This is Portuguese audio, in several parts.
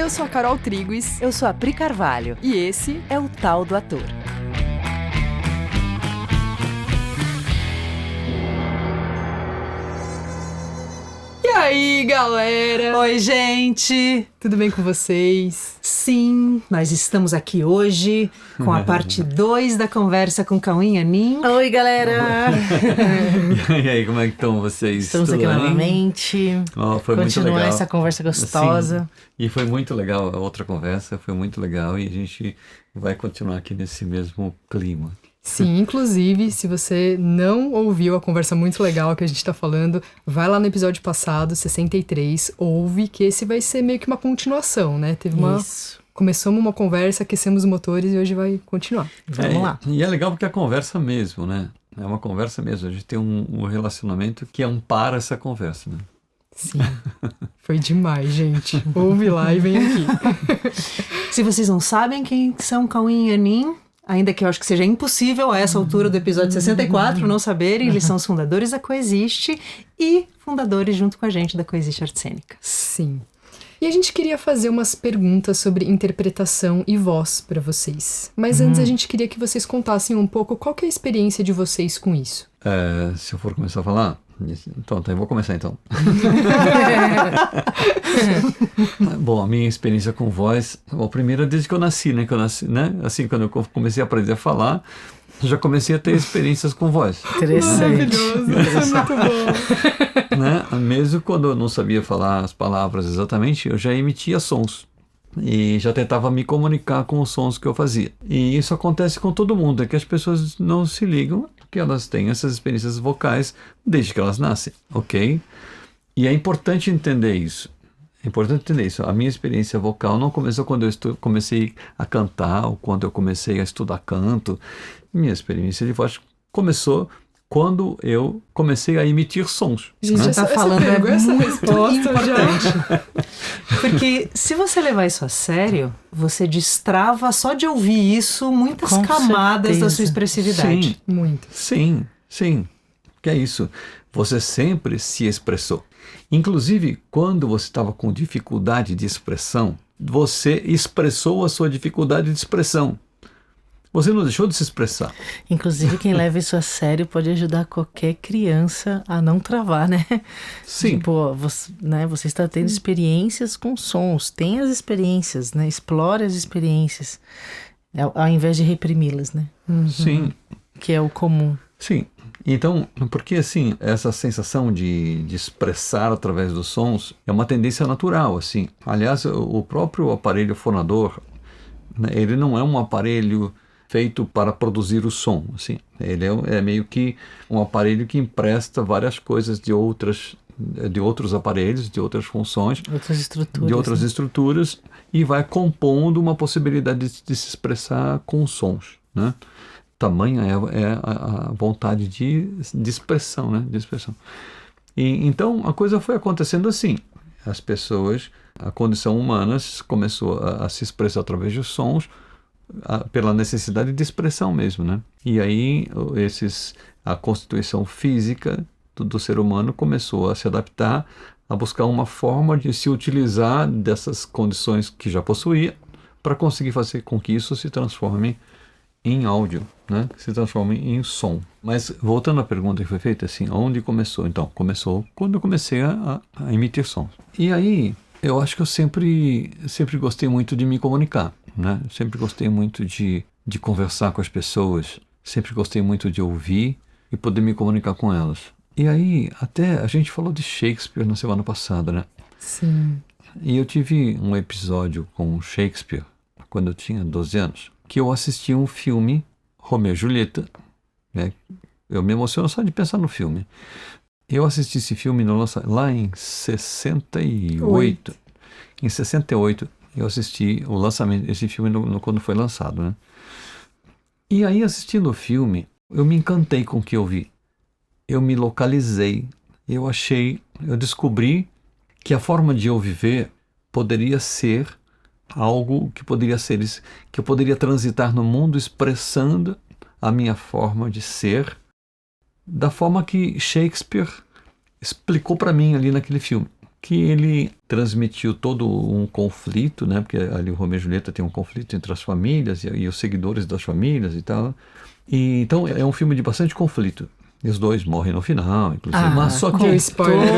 Eu sou a Carol Triguis. Eu sou a Pri Carvalho. E esse é o Tal do Ator. E aí, galera? Oi, gente! Tudo bem com vocês? Sim, nós estamos aqui hoje com a parte 2 da conversa com Cauim e Anin. Oi, galera! E aí, como é que estão vocês? Estamos aqui novamente. Foi muito legal. Continuar essa conversa gostosa. Sim. E foi muito legal, a outra conversa foi muito legal e a gente vai continuar aqui nesse mesmo clima. Sim, inclusive, se você não ouviu a conversa muito legal que a gente tá falando, vai lá no episódio passado, 63, ouve, que esse vai ser meio que uma continuação, né? Isso. Começamos uma conversa, aquecemos os motores e hoje vai continuar. Vamos lá. E é legal porque é conversa mesmo, né? É uma conversa mesmo. A gente tem um relacionamento que ampara essa conversa, né? Sim. Foi demais, gente. Ouve lá e vem aqui. Se vocês não sabem quem são Cauim e Anin, ainda que eu acho que seja impossível a essa altura do episódio 64 não saberem, eles são os fundadores da Coexiste e fundadores junto com a gente da Coexiste Arte Cênica. Sim. E a gente queria fazer umas perguntas sobre interpretação e voz para vocês. Mas antes a gente queria que vocês contassem um pouco qual que é a experiência de vocês com isso. Se eu for começar a falar... Então, eu vou começar então. Bom, a minha experiência com voz, primeiro desde que eu nasci, né? Assim, quando eu comecei a aprender a falar, já comecei a ter experiências com voz. Interessante. Maravilhoso, isso é muito bom. Né? Mesmo quando eu não sabia falar as palavras exatamente, eu já emitia sons. E já tentava me comunicar com os sons que eu fazia. E isso acontece com todo mundo, é que as pessoas não se ligam que elas têm essas experiências vocais desde que elas nascem, ok? E é importante entender isso. É importante entender isso. A minha experiência vocal não começou quando eu comecei a cantar ou quando eu comecei a estudar canto. Minha experiência de voz começou quando eu comecei a emitir sons. Gente, Você está falando essa muito resposta importante. Porque se você levar isso a sério, você destrava só de ouvir isso muitas Com camadas certeza. da sua expressividade. Sim. Muito. Sim. Que é isso. Você sempre se expressou. Inclusive, quando você estava com dificuldade de expressão, você expressou a sua dificuldade de expressão. Você não deixou de se expressar. Inclusive, quem leva isso a sério pode ajudar qualquer criança a não travar, né? Sim. Tipo, você está tendo experiências com sons. Tenha as experiências, né? Explore as experiências, ao invés de reprimi-las, né? Sim. Que é o comum. Sim. Então, porque assim, essa sensação de expressar através dos sons é uma tendência natural, assim. Aliás, o próprio aparelho fonador, né, ele não é um aparelho feito para produzir o som, assim. Ele é meio que um aparelho que empresta várias coisas de outros aparelhos, de outras funções, Outras estruturas. de outras estruturas, e vai compondo uma possibilidade de se expressar com sons, né? Tamanha é a vontade de expressão, né? De expressão. E então a coisa foi acontecendo assim. As pessoas, a condição humana começou a se expressar através dos sons, pela necessidade de expressão mesmo, né? E aí a constituição física do ser humano começou a se adaptar, a buscar uma forma de se utilizar dessas condições que já possuía para conseguir fazer com que isso se transforme em áudio, né? Se transforme em som. Mas voltando à pergunta que foi feita, assim, onde começou? Então, começou quando eu comecei a emitir sons. E aí, eu acho que eu sempre gostei muito de me comunicar, né? Sempre gostei muito de conversar com as pessoas, sempre gostei muito de ouvir e poder me comunicar com elas. E aí, até a gente falou de Shakespeare na semana passada, né? Sim. E eu tive um episódio com Shakespeare, quando eu tinha 12 anos, que eu assisti um filme, Romeu e Julieta, né? Eu me emociono só de pensar no filme. Eu assisti esse filme lá em 68. Em 68, eu assisti o lançamento desse filme quando foi lançado, né? E aí, assistindo o filme, eu me encantei com o que eu vi. Eu me localizei. Eu descobri que a forma de eu viver poderia ser algo que eu poderia transitar no mundo expressando a minha forma de ser da forma que Shakespeare explicou para mim ali naquele filme, que ele transmitiu todo um conflito, né? Porque ali o Romeu e Julieta tem um conflito entre as famílias e os seguidores das famílias e tal. E, então é um filme de bastante conflito. E os dois morrem no final, inclusive. Mas só que Deu spoiler.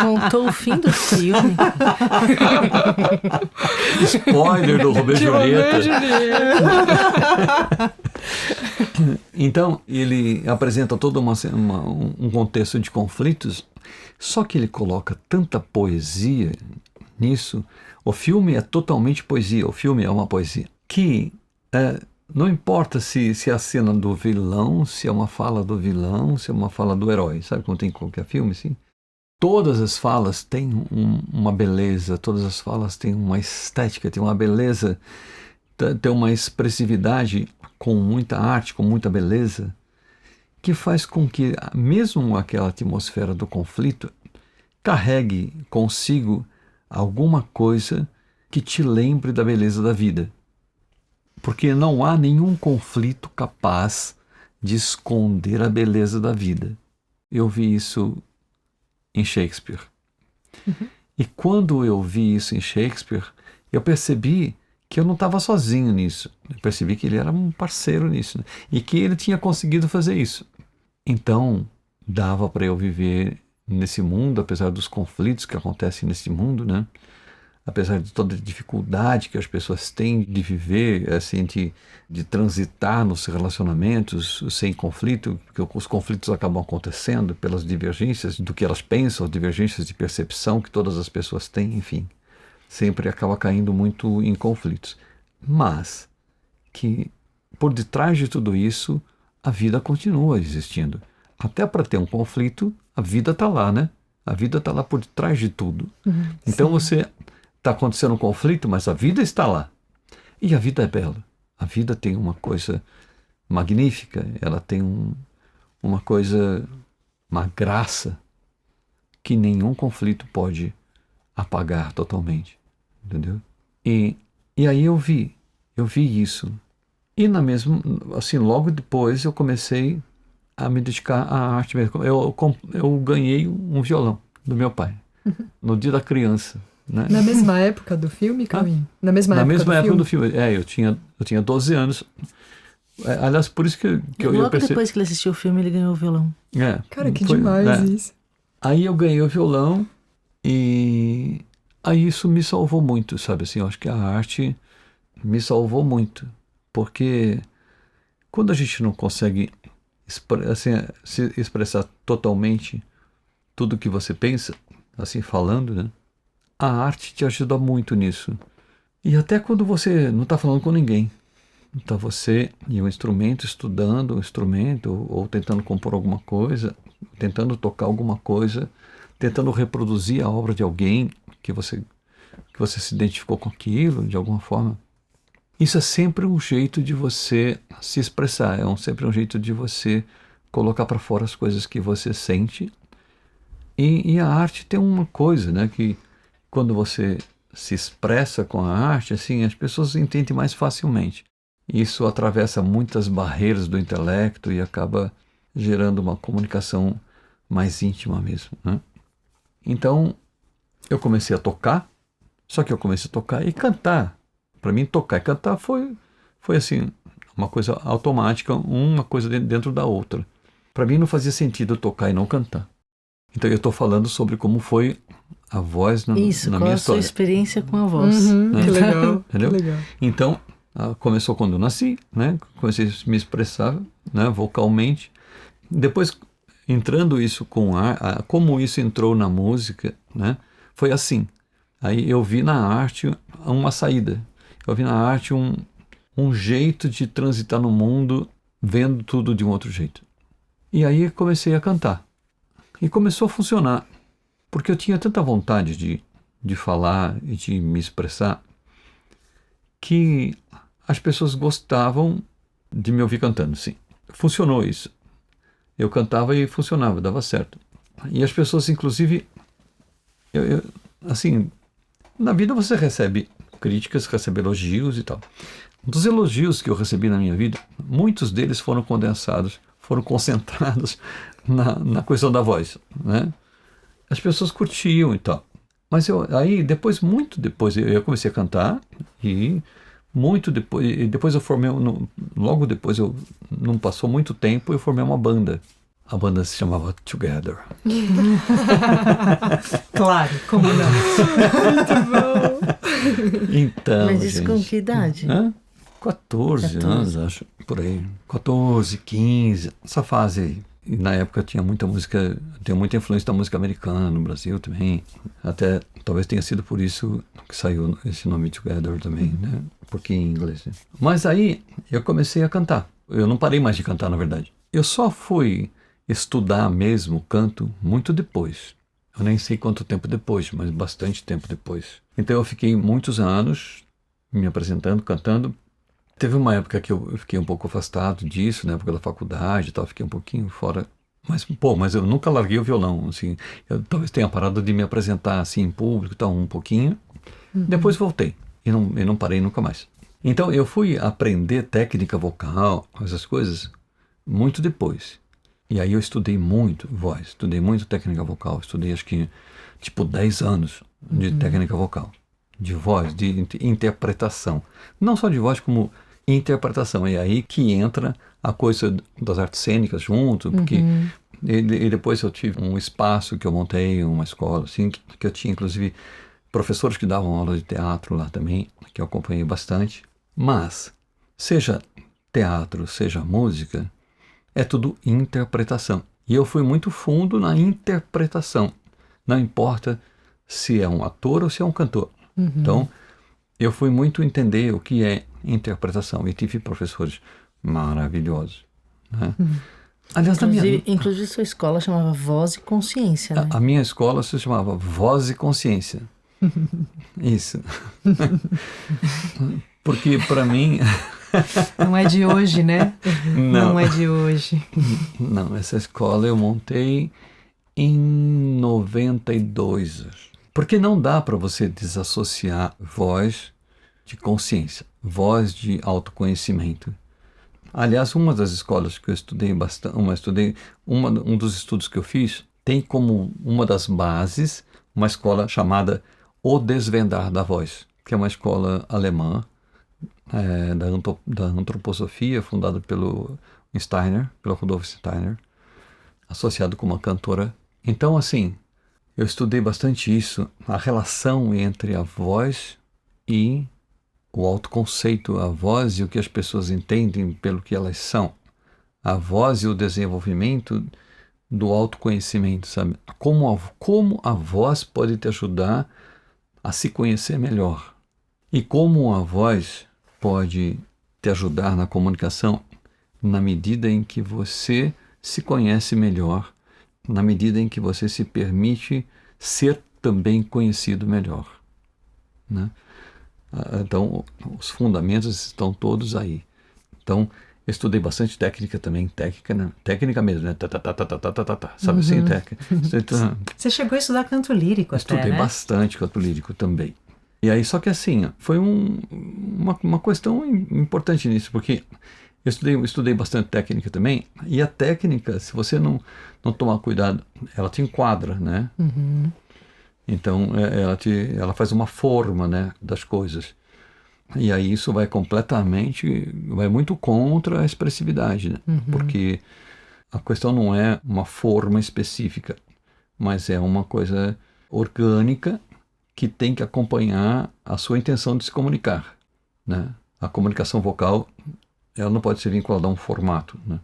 Contou o fim do filme. spoiler do Romeu e Julieta. Então, ele apresenta todo um contexto de conflitos, só que ele coloca tanta poesia nisso. O filme é totalmente poesia, o filme é uma poesia, que não importa se é a cena do vilão, se é uma fala do vilão, se é uma fala do herói, sabe como tem em qualquer filme, assim? Todas as falas têm uma beleza, todas as falas têm uma estética, têm uma beleza, tem uma expressividade com muita arte, com muita beleza, que faz com que mesmo aquela atmosfera do conflito carregue consigo alguma coisa que te lembre da beleza da vida. Porque não há nenhum conflito capaz de esconder a beleza da vida. Eu vi isso em Shakespeare. E quando eu vi isso em Shakespeare, eu percebi que eu não estava sozinho nisso. Eu percebi que ele era um parceiro nisso, né? E que ele tinha conseguido fazer isso. Então, dava para eu viver nesse mundo, apesar dos conflitos que acontecem nesse mundo, né? Apesar de toda a dificuldade que as pessoas têm de viver, assim, de transitar nos relacionamentos sem conflito, porque os conflitos acabam acontecendo pelas divergências do que elas pensam, as divergências de percepção que todas as pessoas têm, enfim, sempre acaba caindo muito em conflitos. Mas que por detrás de tudo isso, a vida continua existindo. Até para ter um conflito, a vida está lá, né? A vida está lá por detrás de tudo. Então você... Está acontecendo um conflito, mas a vida está lá. E a vida é bela. A vida tem uma coisa magnífica, ela tem uma coisa, uma graça que nenhum conflito pode apagar totalmente. Entendeu? E aí eu vi isso. E na mesma, assim, logo depois eu comecei a me dedicar à arte mesmo. Eu ganhei um violão do meu pai, no dia da criança. Né? Na mesma época do filme, Cauim? Na mesma época do filme. Eu tinha 12 anos. Aliás, por isso que eu Logo depois que ele assistiu o filme, ele ganhou o violão. Cara, que demais isso. Aí eu ganhei o violão e aí isso me salvou muito, sabe? Assim, eu acho que a arte me salvou muito. Porque quando a gente não consegue se expressar totalmente tudo o que você pensa, assim falando, né? A arte te ajuda muito nisso. E até quando você não está falando com ninguém. Está você e o instrumento, estudando o instrumento, ou tentando compor alguma coisa, tentando tocar alguma coisa, tentando reproduzir a obra de alguém que você se identificou com aquilo, de alguma forma. Isso é sempre um jeito de você se expressar, sempre um jeito de você colocar para fora as coisas que você sente. E a arte tem uma coisa, né, que quando você se expressa com a arte, assim, as pessoas entendem mais facilmente. Isso atravessa muitas barreiras do intelecto e acaba gerando uma comunicação mais íntima mesmo, né? Então, eu comecei a tocar, só que eu comecei a tocar e cantar. Para mim, tocar e cantar foi assim, uma coisa automática, uma coisa dentro da outra. Para mim não fazia sentido tocar e não cantar. Então eu estou falando sobre como foi a voz na minha história. Qual a sua experiência com a voz. Né? Que legal, entendeu? Que legal. Então, começou quando eu nasci, né? Comecei a me expressar, né? Vocalmente. Depois, entrando isso com como isso entrou na música, né? Foi assim. Aí eu vi na arte uma saída. Eu vi na arte um jeito de transitar no mundo, vendo tudo de um outro jeito. E aí comecei a cantar. E começou a funcionar, porque eu tinha tanta vontade de falar e de me expressar, que as pessoas gostavam de me ouvir cantando, sim. Funcionou isso. Eu cantava e funcionava, dava certo. E as pessoas, inclusive, assim, na vida você recebe críticas, recebe elogios e tal. Dos elogios que eu recebi na minha vida, muitos deles foram condensados, foram concentrados na questão da voz, né? as pessoas curtiam e tal. Mas aí, muito depois, eu comecei a cantar e depois eu formei, logo depois, não passou muito tempo, eu formei uma banda. A banda se chamava Together. Claro, como não? Então, Mas isso gente, com que idade? 14 anos, acho, por aí. 14, 15, essa fase aí. E na época tinha muita influência da música americana no Brasil também. Até talvez tenha sido por isso que saiu esse nome Together também, né? Porque em inglês. Né? Mas aí eu comecei a cantar. Eu não parei mais de cantar, na verdade. Eu só fui estudar mesmo canto muito depois. Eu nem sei quanto tempo depois, mas bastante tempo depois. Então eu fiquei muitos anos me apresentando, cantando. Teve uma época que eu fiquei um pouco afastado disso, na época da faculdade e tal, fiquei um pouquinho fora. Mas eu nunca larguei o violão, assim. Eu talvez tenha parado de me apresentar assim em público e tal, um pouquinho. Depois voltei e não parei nunca mais. Então eu fui aprender técnica vocal, essas coisas, muito depois. E aí eu estudei muito voz, estudei muito técnica vocal, estudei acho que tipo 10 anos de técnica vocal, de voz, de interpretação. Não só de voz, como interpretação. É aí que entra a coisa das artes cênicas junto, porque e depois eu tive um espaço que eu montei, uma escola, assim, que eu tinha inclusive professores que davam aula de teatro lá também, que eu acompanhei bastante. Mas, seja teatro, seja música, é tudo interpretação. E eu fui muito fundo na interpretação. Não importa se é um ator ou se é um cantor. Então, eu fui muito entender o que é interpretação. E tive professores maravilhosos. Né? Aliás, Inclusive, sua escola chamava Voz e Consciência, né? A minha escola se chamava Voz e Consciência. Isso. Porque para mim... Não é de hoje, né? Não é de hoje. Não, essa escola eu montei em 92. Porque não dá para você desassociar voz de consciência, voz de autoconhecimento. Aliás, uma das escolas que eu estudei bastante, um dos estudos que eu fiz, tem como uma das bases uma escola chamada O Desvendar da Voz, que é uma escola alemã, da antroposofia, fundada pelo Rudolf Steiner, associado com uma cantora. Então, assim, eu estudei bastante isso, a relação entre a voz e o autoconceito, a voz e o que as pessoas entendem pelo que elas são, a voz e o desenvolvimento do autoconhecimento, sabe? Como a voz pode te ajudar a se conhecer melhor e como a voz pode te ajudar na comunicação na medida em que você se conhece melhor, na medida em que você se permite ser também conhecido melhor, né? Então, os fundamentos estão todos aí. Então, eu estudei bastante técnica também, técnica mesmo, né? Sabe assim, técnica. Você chegou a estudar canto lírico até, estudei né? bastante canto lírico também. E aí, só que assim, foi uma questão importante nisso, porque eu estudei bastante técnica também, e a técnica, se você não tomar cuidado, ela te enquadra, né? Então, ela faz uma forma, né, das coisas. E aí isso vai muito contra a expressividade, né? Porque a questão não é uma forma específica, mas é uma coisa orgânica que tem que acompanhar a sua intenção de se comunicar, né? A comunicação vocal, ela não pode ser vinculada a um formato, né?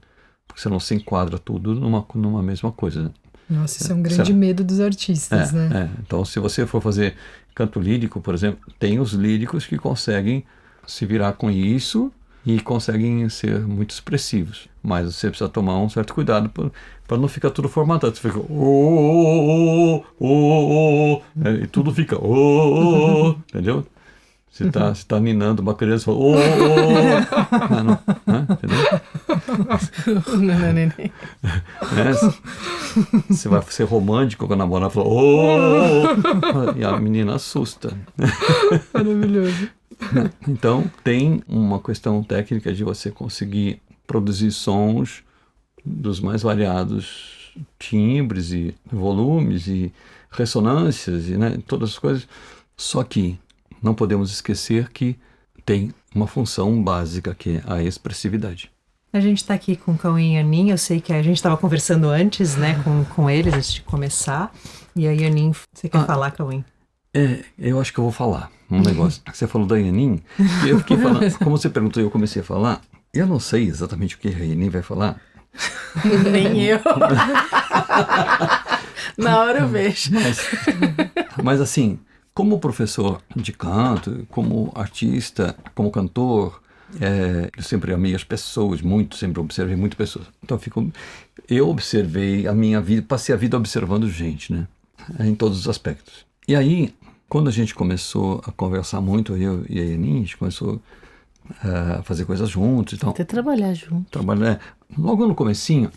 Porque senão se enquadra tudo numa mesma coisa, né? Nossa, isso é um grande medo dos artistas, né? Então, se você for fazer canto lírico, por exemplo, tem os líricos que conseguem se virar com isso e conseguem ser muito expressivos. Mas você precisa tomar um certo cuidado para não ficar tudo formatado. Você fica... e tudo fica... entendeu? Você tá ninando uma criança e fala... entendeu? Você vai ser romântico com a namorada e fala... e a menina assusta. Maravilhoso. Então, tem uma questão técnica de você conseguir produzir sons dos mais variados timbres e volumes e ressonâncias e, né, todas as coisas. Só que não podemos esquecer que tem uma função básica, que é a expressividade. A gente está aqui com o Cauim e a Anin. Eu sei que a gente estava conversando antes, né, com eles, antes de começar. E aí, Anin, você quer falar, Cauim? Eu acho que eu vou falar um negócio. Você falou da Yanin, e eu fiquei falando, como você perguntou, eu comecei a falar. Eu não sei exatamente o que a Yanin vai falar. Nem eu. Na hora eu vejo. Mas assim, como professor de canto, como artista, como cantor, eu sempre amei as pessoas, sempre observei muitas pessoas. Então eu observei a minha vida, passei a vida observando gente, né? Em todos os aspectos. E aí, quando a gente começou a conversar muito, eu e a Yanin, a gente começou a fazer coisas juntos e tal. Até trabalhar junto. Logo no comecinho,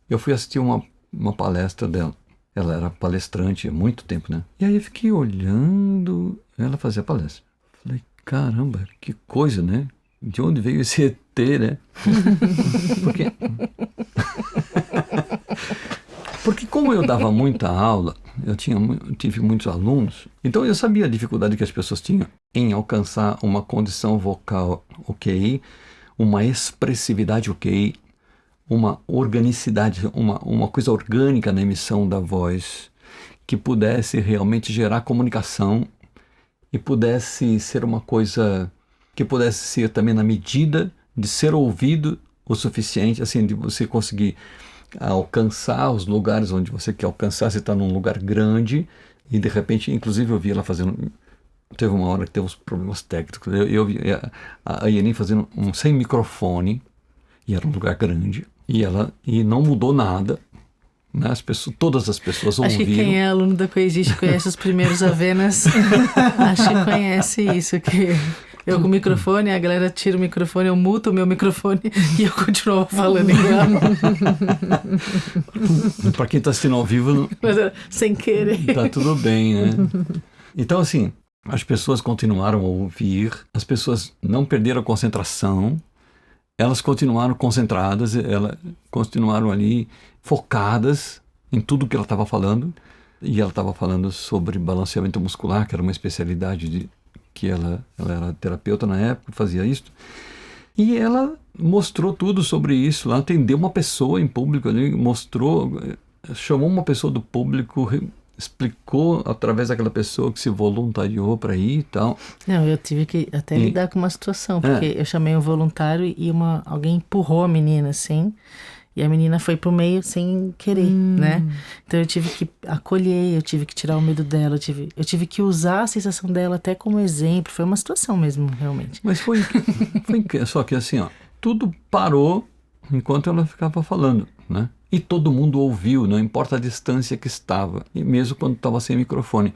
eu fui assistir uma palestra dela. Ela era palestrante há muito tempo, né? E aí eu fiquei olhando ela fazer a palestra. Falei, caramba, que coisa, né? De onde veio esse ET, né? Porque como eu dava muita aula, eu tive muitos alunos, então eu sabia a dificuldade que as pessoas tinham em alcançar uma condição vocal ok, uma expressividade ok, uma organicidade, uma coisa orgânica na emissão da voz, que pudesse realmente gerar comunicação e pudesse ser uma coisa que pudesse ser também na medida de ser ouvido o suficiente, assim, de você conseguir alcançar os lugares onde você quer alcançar. Você está num lugar grande e de repente, inclusive eu vi ela fazendo, teve uma hora que teve uns problemas técnicos, eu vi a Yanin fazendo sem microfone, e era um lugar grande, e não mudou nada, né? Todas as pessoas ouviram. Acho que quem é aluno da Coexiste conhece os primeiros Avenas. Acho que conhece isso, que eu com o microfone, a galera tira o microfone, eu muto o meu microfone e eu continuo falando igual. Para quem está assistindo ao vivo, mas sem querer. Tá tudo bem, né? Então, assim, as pessoas continuaram a ouvir, as pessoas não perderam a concentração, elas continuaram concentradas, elas continuaram ali focadas em tudo que ela estava falando. E ela estava falando sobre balanceamento muscular, que era uma especialidade que ela era terapeuta na época, fazia isso. E ela mostrou tudo sobre isso. Ela atendeu uma pessoa em público ali, chamou uma pessoa do público, explicou através daquela pessoa que se voluntariou para ir e tal. Não, eu tive que até lidar com uma situação, porque eu chamei um voluntário e alguém empurrou a menina assim, e a menina foi pro meio sem querer, né? Então eu tive que acolher, eu tive que tirar o medo dela, eu tive que usar a sensação dela até como exemplo. Foi uma situação mesmo, realmente. Mas foi só que assim, ó, tudo parou enquanto ela ficava falando, né? E todo mundo ouviu, não importa a distância que estava, e mesmo quando estava sem microfone.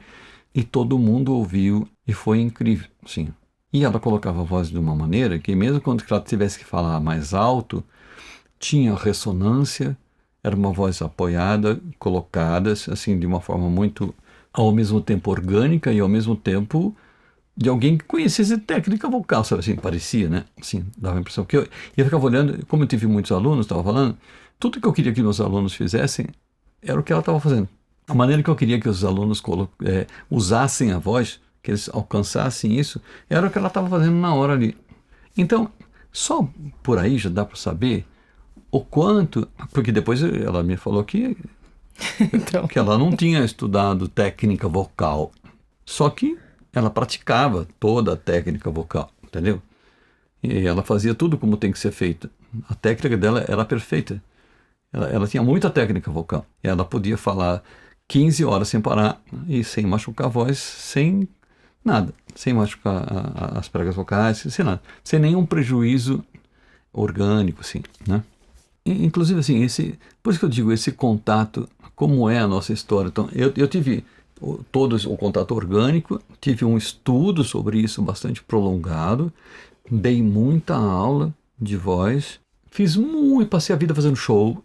E todo mundo ouviu, e foi incrível, sim. E ela colocava a voz de uma maneira que mesmo quando ela tivesse que falar mais alto, tinha ressonância, era uma voz apoiada, colocada, assim, de uma forma muito, ao mesmo tempo orgânica e ao mesmo tempo de alguém que conhecesse técnica vocal, sabe assim, parecia, né? Assim, dava a impressão que eu ficava olhando, como eu tive muitos alunos, estava falando, tudo que eu queria que meus alunos fizessem era o que ela estava fazendo. A maneira que eu queria que os alunos usassem a voz, que eles alcançassem isso, era o que ela estava fazendo na hora ali. Então, só por aí já dá para saber o quanto, porque depois ela me falou que ela não tinha estudado técnica vocal, só que ela praticava toda a técnica vocal, entendeu? E ela fazia tudo como tem que ser feito. A técnica dela era perfeita. Ela tinha muita técnica vocal. Ela podia falar 15 horas sem parar e sem machucar a voz, sem nada. Sem machucar as pregas vocais, sem nada. Sem nenhum prejuízo orgânico, assim, né? Inclusive, assim, por isso que eu digo, esse contato, como é a nossa história. Então, eu tive todo o contato orgânico, tive um estudo sobre isso bastante prolongado, dei muita aula de voz, passei a vida fazendo show,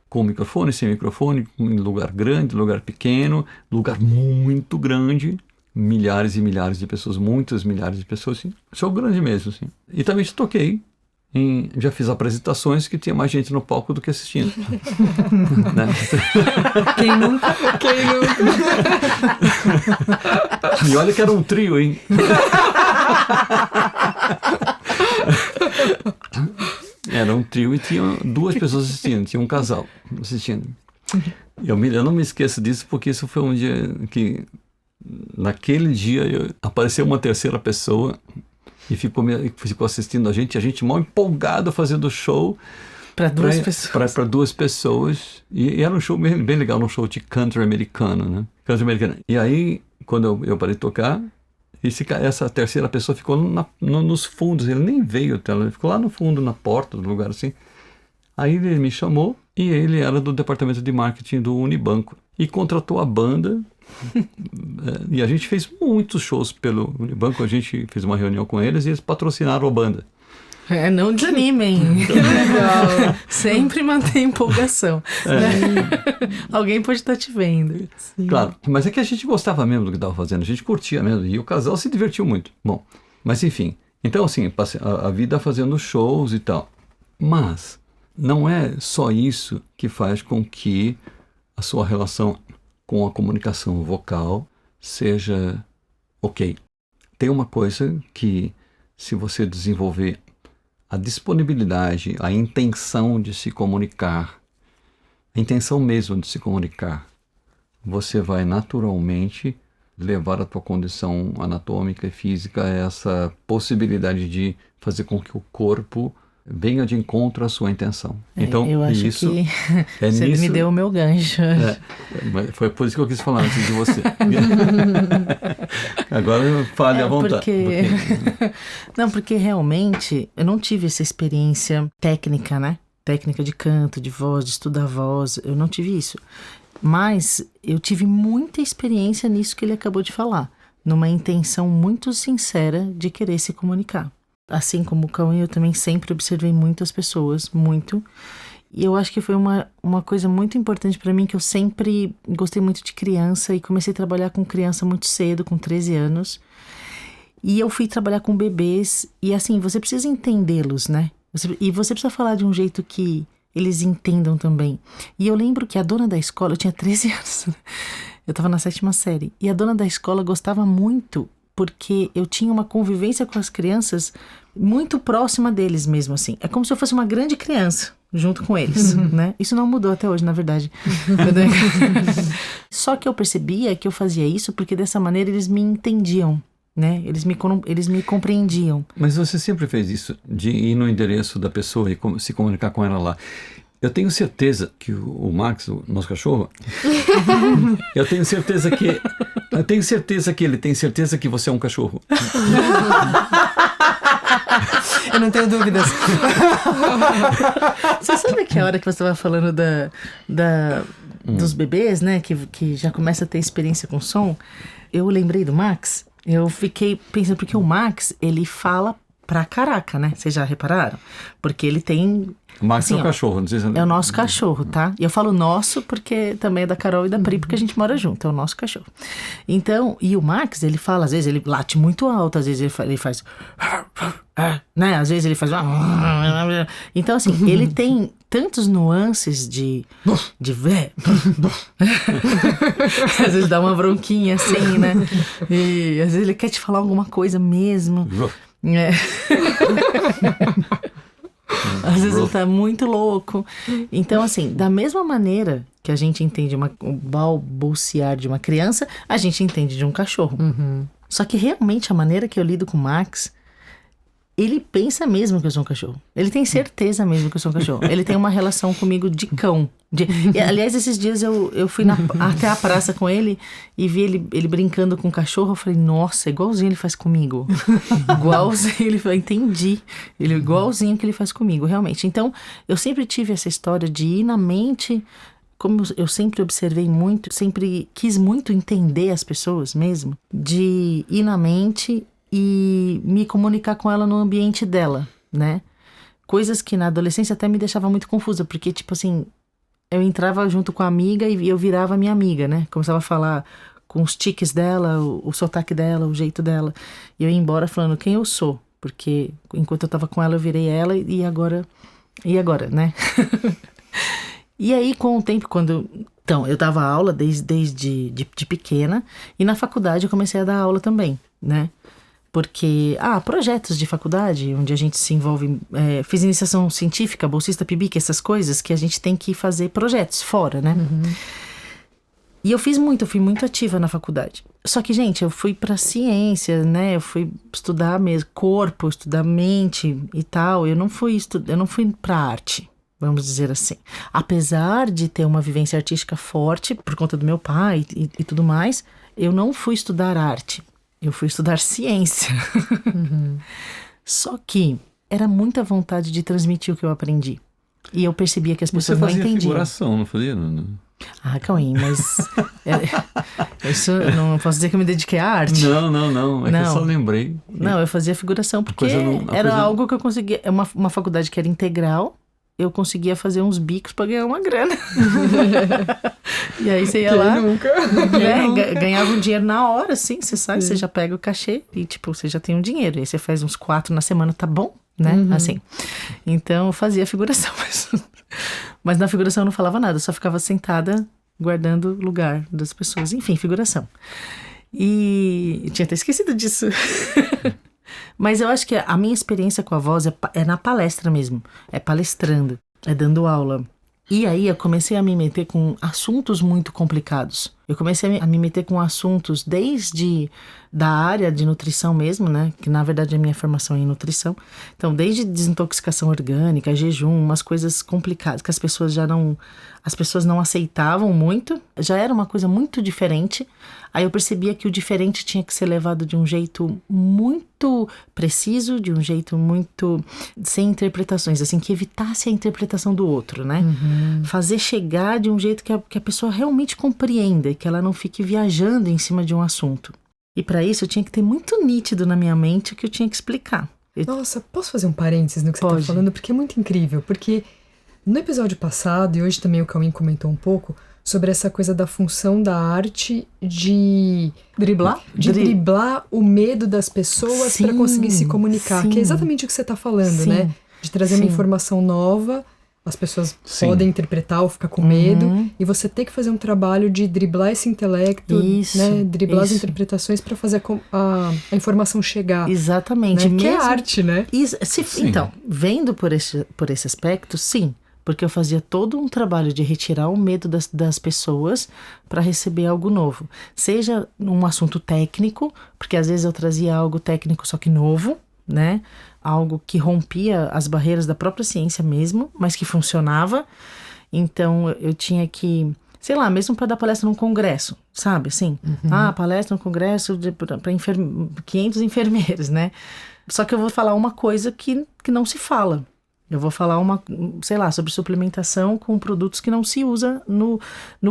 com microfone, sem microfone, em lugar grande, lugar pequeno, lugar muito grande, milhares e milhares de pessoas, muitas milhares de pessoas, assim, show grande mesmo, assim. E também toquei já fiz apresentações que tinha mais gente no palco do que assistindo. Né? Quem nunca? E olha que era um trio, hein? Era um trio e tinha 2 pessoas assistindo, tinha um casal assistindo. Eu não me esqueço disso, porque isso foi um dia que, naquele dia, apareceu uma terceira pessoa e ficou assistindo a gente mal empolgado fazendo show. Para 2 pessoas. Para 2 pessoas. E era um show bem, bem legal, um show de country americano, né? Country americano. E aí, quando eu parei de tocar, essa terceira pessoa ficou nos fundos, ele nem veio, ele ficou lá no fundo, na porta do lugar assim. Aí ele me chamou e ele era do departamento de marketing do Unibanco e contratou a banda. E a gente fez muitos shows pelo Unibanco, a gente fez uma reunião com eles e eles patrocinaram a banda. Não desanimem. Que legal. Sempre mantém empolgação. Né? Alguém pode estar te vendo. Sim. Claro, mas é que a gente gostava mesmo do que estava fazendo, a gente curtia mesmo e o casal se divertiu muito. Bom, mas enfim, então assim, passei a vida fazendo shows e tal. Mas não é só isso que faz com que a sua relação com a comunicação vocal seja ok. Tem uma coisa que, se você desenvolver a disponibilidade, a intenção de se comunicar, a intenção mesmo de se comunicar, você vai naturalmente levar a tua condição anatômica e física a essa possibilidade de fazer com que o corpo venha de encontro à sua intenção. Então, eu acho isso, que você me deu o meu gancho. Foi por isso que eu quis falar antes de você. Agora fale à vontade. Não, porque realmente eu não tive essa experiência técnica, né? Técnica de canto, de voz, de estudar voz. Eu não tive isso. Mas eu tive muita experiência nisso que ele acabou de falar. Numa intenção muito sincera de querer se comunicar. Assim como o Cauê, eu também sempre observei muitas pessoas, muito. E eu acho que foi uma coisa muito importante para mim, que eu sempre gostei muito de criança e comecei a trabalhar com criança muito cedo, com 13 anos. E eu fui trabalhar com bebês e assim, você precisa entendê-los, né? E você precisa falar de um jeito que eles entendam também. E eu lembro que a dona da escola, eu tinha 13 anos, eu estava na 7ª série, e a dona da escola gostava muito, porque eu tinha uma convivência com as crianças muito próxima deles mesmo, assim. É como se eu fosse uma grande criança junto com eles, né? Isso não mudou até hoje, na verdade. Só que eu percebia que eu fazia isso porque dessa maneira eles me entendiam, né? Eles me compreendiam. Mas você sempre fez isso, de ir no endereço da pessoa e se comunicar com ela lá. Eu tenho certeza que o Max, o nosso cachorro, eu tenho certeza que ele tem certeza que você é um cachorro. Eu não tenho dúvidas. Você sabe que a hora que você estava falando dos bebês, né, que já começa a ter experiência com som, eu lembrei do Max, eu fiquei pensando, porque o Max, ele fala pra caraca, né? Vocês já repararam? Porque ele tem... O Max assim, é o cachorro, não sei se... É o nosso cachorro, tá? E eu falo nosso porque também é da Carol e da Pri, porque a gente mora junto, é o nosso cachorro. Então, e o Max, ele fala, às vezes ele late muito alto, às vezes ele faz... né? Às vezes ele faz... Então, assim, ele tem tantos nuances de às vezes dá uma bronquinha assim, né? E às vezes ele quer te falar alguma coisa mesmo. É. Às vezes ele tá muito louco. Então, assim, da mesma maneira que a gente entende o balbuciar de uma criança, a gente entende de um cachorro. Só que realmente a maneira que eu lido com o Max, ele pensa mesmo que eu sou um cachorro. Ele tem certeza mesmo que eu sou um cachorro. Ele tem uma relação comigo de cão. Aliás, esses dias eu fui até a praça com ele e vi ele brincando com o cachorro. Eu falei, nossa, igualzinho ele faz comigo. Igualzinho ele faz, entendi. Ele igualzinho que ele faz comigo, realmente. Então, eu sempre tive essa história de ir na mente, como eu sempre observei muito, sempre quis muito entender as pessoas mesmo, de ir na mente e me comunicar com ela no ambiente dela, né? Coisas que na adolescência até me deixava muito confusa, porque, tipo assim, eu entrava junto com a amiga e eu virava minha amiga, né? Começava a falar com os tiques dela, o sotaque dela, o jeito dela. E eu ia embora falando quem eu sou, Porque enquanto eu tava com ela, eu virei ela e agora, né? E aí, com o tempo, Então, eu dava aula desde de pequena e na faculdade eu comecei a dar aula também, né? Porque, projetos de faculdade, onde a gente se envolve, fiz iniciação científica, bolsista PIBIC, essas coisas que a gente tem que fazer projetos fora, né? E eu fui muito ativa na faculdade. Só que, gente, eu fui pra ciência, né? Eu fui estudar mesmo corpo, estudar mente e tal. Eu não fui pra arte, vamos dizer assim. Apesar de ter uma vivência artística forte, por conta do meu pai e tudo mais, eu não fui estudar arte. Eu fui estudar ciência. Só que era muita vontade de transmitir o que eu aprendi. E eu percebia que as pessoas não entendiam. Você fazia figuração, não fazia? Cauim, mas... isso, não posso dizer que eu me dediquei à arte. Não. É que eu só lembrei. Não, eu fazia figuração porque era algo que eu conseguia... Uma faculdade que era integral, eu conseguia fazer uns bicos pra ganhar uma grana. E aí você ia lá... Nunca? Ganhava um dinheiro na hora, assim, você sabe, você já pega o cachê e, tipo, você já tem um dinheiro. E aí você faz uns 4 na semana, tá bom, né? Assim. Então, eu fazia figuração, mas na figuração eu não falava nada, eu só ficava sentada guardando o lugar das pessoas. Enfim, figuração. E eu tinha até esquecido disso. Mas eu acho que a minha experiência com a voz é na palestra mesmo. É palestrando, é dando aula. E aí eu comecei a me meter com assuntos muito complicados. Eu comecei a me meter com assuntos desde da área de nutrição mesmo, né? Que na verdade a minha formação é em nutrição. Então, desde desintoxicação orgânica, jejum, umas coisas complicadas que as pessoas não aceitavam muito. Já era uma coisa muito diferente. Aí eu percebia que o diferente tinha que ser levado de um jeito muito preciso, de um jeito muito sem interpretações, assim, que evitasse a interpretação do outro, né? Fazer chegar de um jeito que a pessoa realmente compreenda, que ela não fique viajando em cima de um assunto. E para isso eu tinha que ter muito nítido na minha mente o que eu tinha que explicar. Nossa, posso fazer um parênteses no que você está falando? Porque é muito incrível, porque no episódio passado, e hoje também o Cauim comentou um pouco, sobre essa coisa da função da arte de... Driblar? De driblar o medo das pessoas para conseguir se comunicar. Sim. Que é exatamente o que você está falando, né? De trazer uma informação nova, as pessoas podem interpretar ou ficar com medo, e você tem que fazer um trabalho de driblar esse intelecto, né? Driblar as interpretações para fazer a informação chegar. Exatamente. Né? Que é arte, né? Então, vendo por esse aspecto, sim. Porque eu fazia todo um trabalho de retirar o medo das pessoas para receber algo novo. Seja um assunto técnico, porque às vezes eu trazia algo técnico só que novo, né? Algo que rompia as barreiras da própria ciência mesmo, mas que funcionava. Então eu tinha que, sei lá, mesmo para dar palestra num congresso, sabe? Assim, palestra no congresso para 500 enfermeiros, né? Só que eu vou falar uma coisa que não se fala. Eu vou falar sobre suplementação com produtos que não se usa no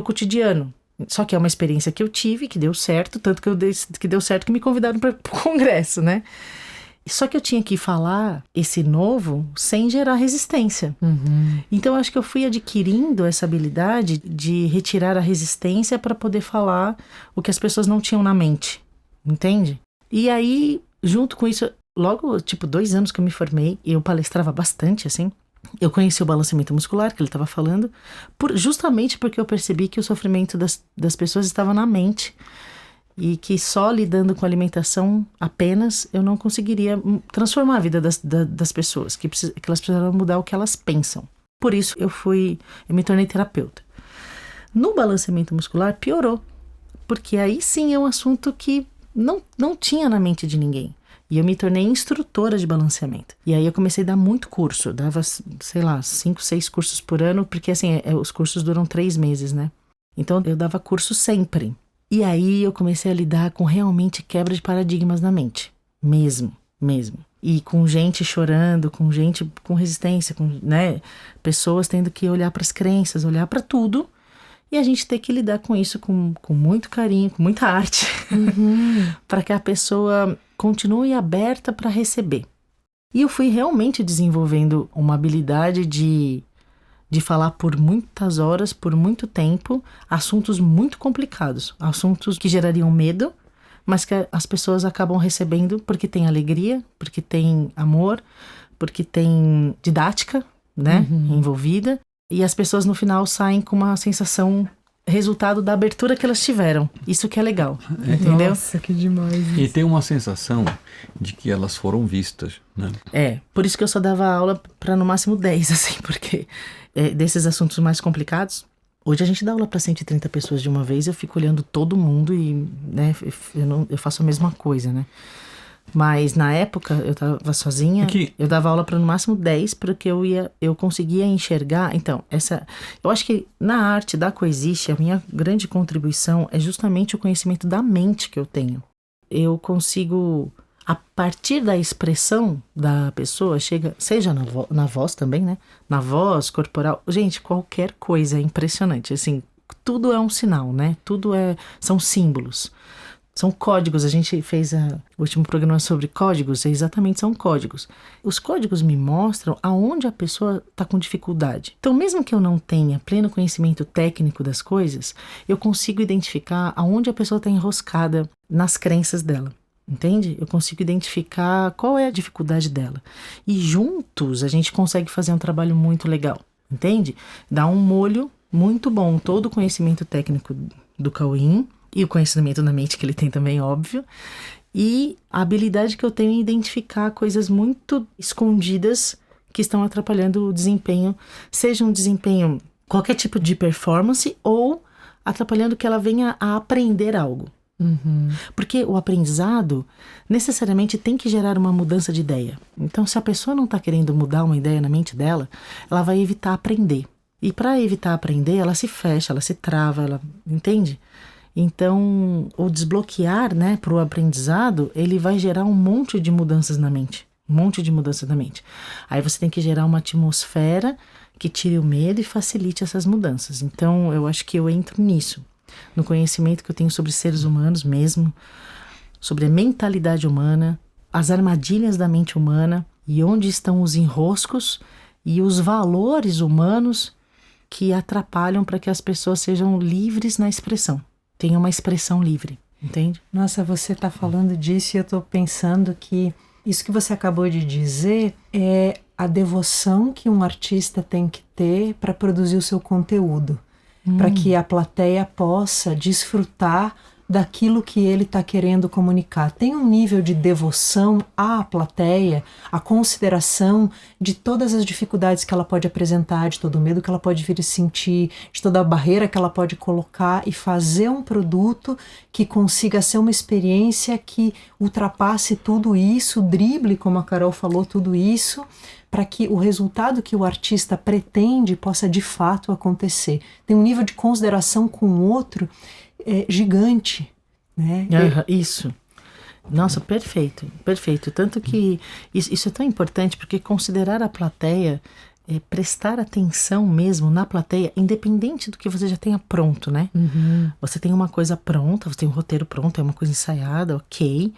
cotidiano. Só que é uma experiência que eu tive, que deu certo, tanto que deu certo que me convidaram para o congresso, né? Só que eu tinha que falar esse novo sem gerar resistência. Então eu acho que eu fui adquirindo essa habilidade de retirar a resistência para poder falar o que as pessoas não tinham na mente, entende? E aí, junto com isso... Logo, 2 anos que eu me formei, eu palestrava bastante, assim. Eu conheci o balanceamento muscular, que ele estava falando, justamente porque eu percebi que o sofrimento das pessoas estava na mente. E que só lidando com alimentação apenas, eu não conseguiria transformar a vida das pessoas. Que elas precisavam mudar o que elas pensam. Por isso, eu me tornei terapeuta. No balanceamento muscular, piorou. Porque aí sim é um assunto que não tinha na mente de ninguém. E eu me tornei instrutora de balanceamento. E aí eu comecei a dar muito curso. Eu dava, 5, 6 cursos por ano, porque assim, os cursos duram 3 meses, né? Então eu dava curso sempre. E aí eu comecei a lidar com realmente quebra de paradigmas na mente. Mesmo. E com gente chorando, com gente com resistência, né? Pessoas tendo que olhar para as crenças, olhar para tudo. E a gente tem que lidar com isso com muito carinho, com muita arte. Para que a pessoa continue aberta para receber. E eu fui realmente desenvolvendo uma habilidade de falar por muitas horas, por muito tempo, assuntos muito complicados. Assuntos que gerariam medo, mas que as pessoas acabam recebendo porque tem alegria, porque tem amor, porque tem didática, né, envolvida. E as pessoas no final saem com uma sensação, resultado da abertura que elas tiveram. Isso que é legal, entendeu? Nossa, que demais isso. E tem uma sensação de que elas foram vistas, né? Por isso que eu só dava aula para no máximo 10, assim, porque desses assuntos mais complicados, hoje a gente dá aula para 130 pessoas de uma vez, eu fico olhando todo mundo e, né, eu faço a mesma coisa, né? Mas na época eu estava sozinha, eu dava aula para no máximo 10, porque eu conseguia enxergar. Então, eu acho que na arte da Coexiste, a minha grande contribuição é justamente o conhecimento da mente que eu tenho. Eu consigo, a partir da expressão da pessoa, seja na voz também, né? Na voz, corporal, gente, qualquer coisa é impressionante, assim, tudo é um sinal, né? Tudo são símbolos. São códigos, a gente fez o último programa sobre códigos, são códigos. Os códigos me mostram aonde a pessoa está com dificuldade. Então, mesmo que eu não tenha pleno conhecimento técnico das coisas, eu consigo identificar aonde a pessoa está enroscada nas crenças dela, entende? Eu consigo identificar qual é a dificuldade dela. E juntos a gente consegue fazer um trabalho muito legal, entende? Dá um molho muito bom, todo o conhecimento técnico do Cauim, e o conhecimento da mente que ele tem também, óbvio. E a habilidade que eu tenho em identificar coisas muito escondidas que estão atrapalhando o desempenho. Seja um desempenho, qualquer tipo de performance, ou atrapalhando que ela venha a aprender algo. Porque o aprendizado necessariamente tem que gerar uma mudança de ideia. Então, se a pessoa não está querendo mudar uma ideia na mente dela, ela vai evitar aprender. E para evitar aprender, ela se fecha, ela se trava, ela entende? Então, o desbloquear, né, para o aprendizado, ele vai gerar um monte de mudanças na mente. Aí você tem que gerar uma atmosfera que tire o medo e facilite essas mudanças. Então, eu acho que eu entro nisso. No conhecimento que eu tenho sobre seres humanos mesmo, sobre a mentalidade humana, as armadilhas da mente humana e onde estão os enroscos e os valores humanos que atrapalham para que as pessoas sejam livres na expressão. Tenha uma expressão livre, entende? Nossa, você está falando disso e eu estou pensando que isso que você acabou de dizer é a devoção que um artista tem que ter para produzir o seu conteúdo, para que a plateia possa desfrutar daquilo que ele está querendo comunicar. Tem um nível de devoção à plateia, a consideração de todas as dificuldades que ela pode apresentar, de todo o medo que ela pode vir a sentir, de toda a barreira que ela pode colocar e fazer um produto que consiga ser uma experiência que ultrapasse tudo isso, drible, como a Carol falou, tudo isso, para que o resultado que o artista pretende possa de fato acontecer. Tem um nível de consideração com o outro gigante, né? Isso. Nossa, perfeito. Tanto que isso é tão importante, porque considerar a plateia, prestar atenção mesmo na plateia, independente do que você já tenha pronto, né? Você tem uma coisa pronta, você tem um roteiro pronto, é uma coisa ensaiada, ok.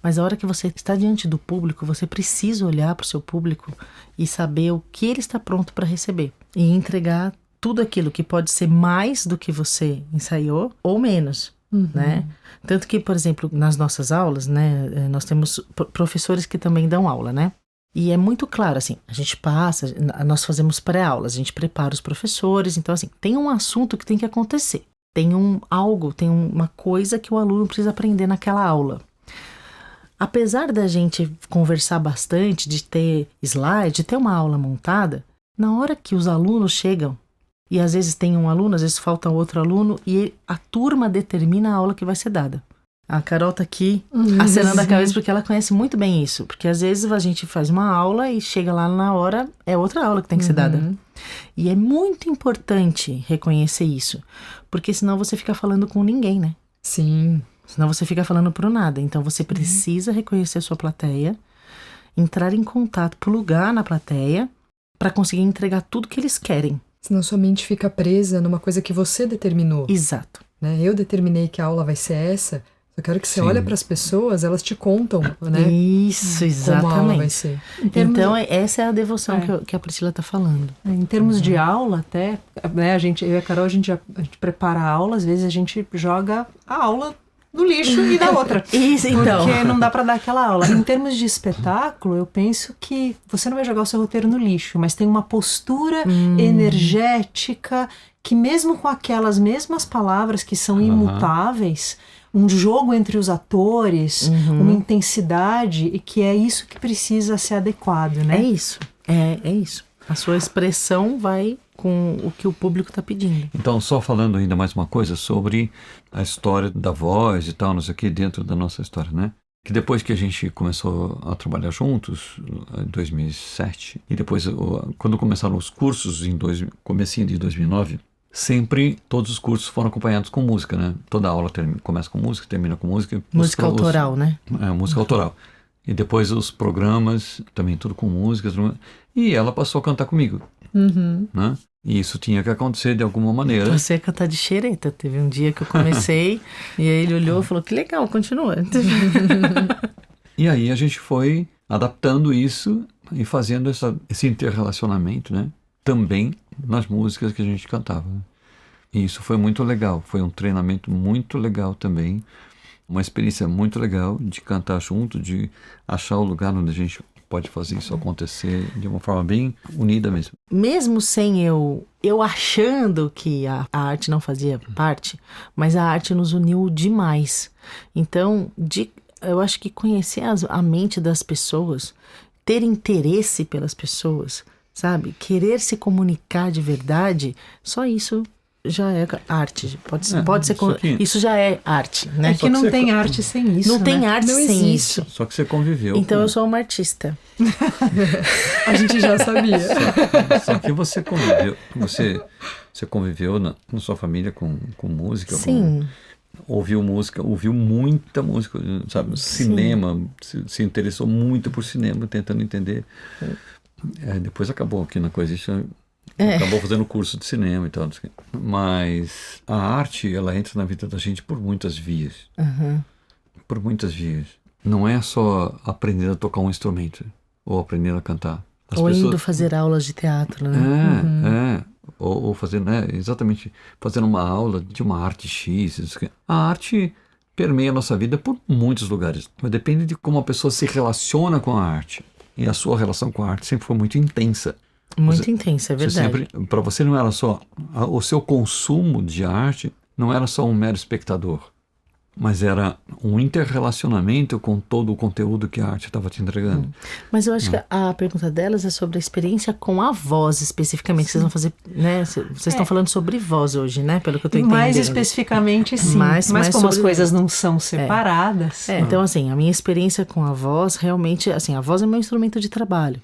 Mas a hora que você está diante do público, você precisa olhar para o seu público e saber o que ele está pronto para receber. E entregar tudo aquilo que pode ser mais do que você ensaiou ou menos, né? Tanto que, por exemplo, nas nossas aulas, né, nós temos professores que também dão aula, né? E é muito claro, assim, a gente passa, nós fazemos pré-aulas, a gente prepara os professores, então, assim, tem um assunto que tem que acontecer, tem uma coisa que o aluno precisa aprender naquela aula. Apesar da gente conversar bastante, de ter slide, de ter uma aula montada, na hora que os alunos chegam, e às vezes tem um aluno, às vezes falta outro aluno, e a turma determina a aula que vai ser dada. A Carol tá aqui acenando a cabeça porque ela conhece muito bem isso. Porque às vezes a gente faz uma aula e chega lá na hora, é outra aula que tem que ser dada. E é muito importante reconhecer isso. Porque senão você fica falando com ninguém, né? Sim. Senão você fica falando pro nada. Então você precisa reconhecer a sua plateia, entrar em contato, plugar na plateia, para conseguir entregar tudo que eles querem. Senão sua mente fica presa numa coisa que você determinou. Exato. Né? Eu determinei que a aula vai ser essa. Eu quero que você olhe para as pessoas, elas te contam, né? Isso, exatamente. Como a aula vai ser. Então, essa é a devoção que a Priscila está falando. Em termos de aula, até, né, eu e a Carol, a gente prepara a aula, às vezes a gente joga a aula no lixo e dá outra. Isso, então. Porque não dá para dar aquela aula. Em termos de espetáculo, eu penso que você não vai jogar o seu roteiro no lixo, mas tem uma postura energética que mesmo com aquelas mesmas palavras que são imutáveis, um jogo entre os atores, uma intensidade, e que é isso que precisa ser adequado, né? É isso, é isso. A sua expressão vai com o que o público está pedindo. Então, só falando ainda mais uma coisa sobre a história da voz e tal, não sei o que, dentro da nossa história, né? Que depois que a gente começou a trabalhar juntos, em 2007, e depois, quando começaram os cursos, comecinho de 2009, sempre todos os cursos foram acompanhados com música, né? Toda aula começa com música, termina com música. Música autoral, né? Música autoral. E depois os programas, também tudo com músicas. E ela passou a cantar comigo. Né? E isso tinha que acontecer de alguma maneira. Você ia cantar de xereta. Teve um dia que eu comecei e aí ele olhou e falou, que legal, continua. E aí a gente foi adaptando isso e fazendo esse interrelacionamento, né? Também nas músicas que a gente cantava. Né? E isso foi muito legal. Foi um treinamento muito legal também. Uma experiência muito legal de cantar junto, de achar o lugar onde a gente pode fazer isso acontecer de uma forma bem unida mesmo. Mesmo sem eu achando que a arte não fazia parte, mas a arte nos uniu demais. Então, eu acho que conhecer a mente das pessoas, ter interesse pelas pessoas, sabe? Querer se comunicar de verdade, só isso já é arte. Pode ser isso já é arte, né? É que não tem arte sem isso. Não tem arte não sem existe. isso. Só que você conviveu. Então eu sou uma artista. A gente já sabia. Só que você conviveu. Você conviveu na sua família com música. Sim. Ouviu música, ouviu muita música, sabe? Cinema, se interessou muito por cinema, tentando entender. Depois acabou aqui na coisa. Acabou fazendo curso de cinema e tal. Mas a arte, ela entra na vida da gente por muitas vias. Por muitas vias. Não é só aprender a tocar um instrumento ou aprender a cantar. Indo fazer aulas de teatro, né? Ou fazer, né? Exatamente, fazendo uma aula de uma arte X. A arte permeia a nossa vida por muitos lugares. Mas depende de como a pessoa se relaciona com a arte. E a sua relação com a arte sempre foi muito intensa. Muito intensa, é verdade. Para você não era só o seu consumo de arte, não era só um mero espectador, mas era um interrelacionamento com todo o conteúdo que a arte estava te entregando. Mas eu acho que a pergunta delas é sobre a experiência com a voz especificamente. Vocês vão fazer, né? Vocês estão falando sobre voz hoje, né? Pelo que eu estou entendendo. Mais especificamente, sim. Mas como as coisas não são separadas. Então, assim, a minha experiência com a voz, realmente, assim, a voz é meu instrumento de trabalho.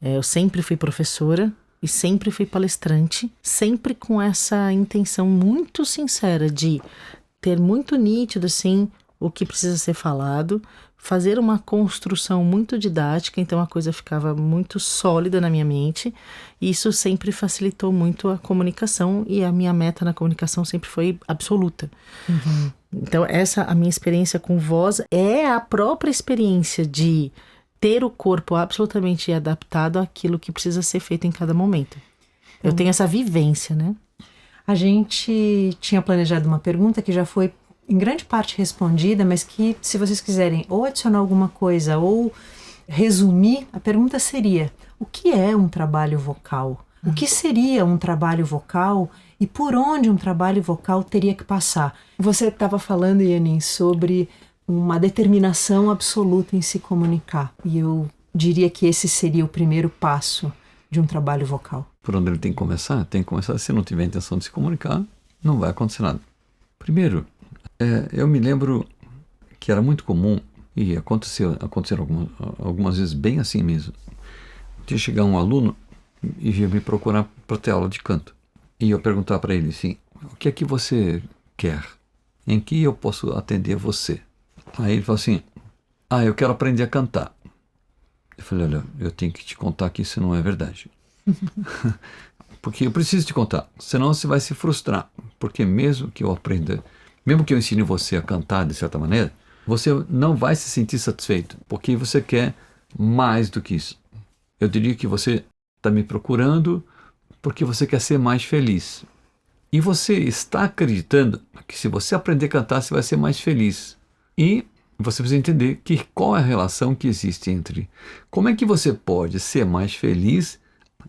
Eu sempre fui professora e sempre fui palestrante, sempre com essa intenção muito sincera de ter muito nítido, assim, o que precisa ser falado, fazer uma construção muito didática, então a coisa ficava muito sólida na minha mente, e isso sempre facilitou muito a comunicação, e a minha meta na comunicação sempre foi absoluta. Então a minha experiência com voz é a própria experiência de ter o corpo absolutamente adaptado àquilo que precisa ser feito em cada momento. Eu tenho essa vivência, né? A gente tinha planejado uma pergunta que já foi em grande parte respondida, mas que, se vocês quiserem ou adicionar alguma coisa ou resumir, a pergunta seria: o que é um trabalho vocal? O que seria um trabalho vocal e por onde um trabalho vocal teria que passar? Você estava falando, Yanin, sobre uma determinação absoluta em se comunicar. E eu diria que esse seria o primeiro passo de um trabalho vocal. Por onde ele tem que começar? Tem que começar. Se não tiver a intenção de se comunicar, não vai acontecer nada. Primeiro, eu me lembro que era muito comum, e aconteceram algumas vezes bem assim mesmo, de chegar um aluno e vir me procurar para ter aula de canto. E eu perguntar para ele assim: o que é que você quer? Em que eu posso atender você? Aí ele falou assim: eu quero aprender a cantar. Eu falei: olha, eu tenho que te contar que isso não é verdade. Porque eu preciso te contar, senão você vai se frustrar. Porque mesmo que eu aprenda, mesmo que eu ensine você a cantar de certa maneira, você não vai se sentir satisfeito, porque você quer mais do que isso. Eu diria que você está me procurando porque você quer ser mais feliz. E você está acreditando que se você aprender a cantar, você vai ser mais feliz. E você precisa entender qual é a relação que existe entre como é que você pode ser mais feliz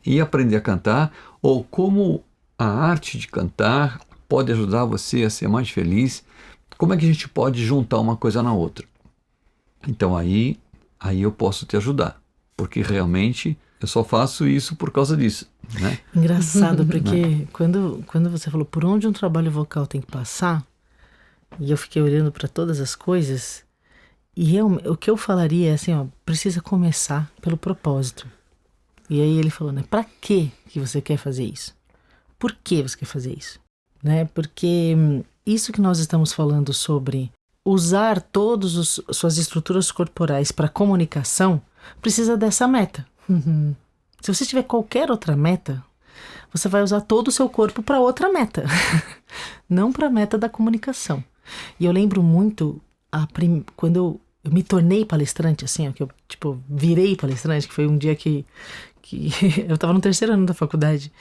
e aprender a cantar, ou como a arte de cantar pode ajudar você a ser mais feliz. Como é que a gente pode juntar uma coisa na outra? Então aí eu posso te ajudar, porque realmente eu só faço isso por causa disso, né? Engraçado, porque quando você falou por onde um trabalho vocal tem que passar, e eu fiquei olhando para todas as coisas, e o que eu falaria é assim, ó, precisa começar pelo propósito. E aí ele falou, né, para que você quer fazer isso? Por que você quer fazer isso? Né? Porque isso que nós estamos falando sobre usar todas suas estruturas corporais para comunicação, precisa dessa meta. Uhum. Se você tiver qualquer outra meta, você vai usar todo o seu corpo para outra meta, não para a meta da comunicação. E eu lembro muito quando eu me tornei palestrante, assim, ó, que eu virei palestrante, que foi um dia que eu estava no 3º ano da faculdade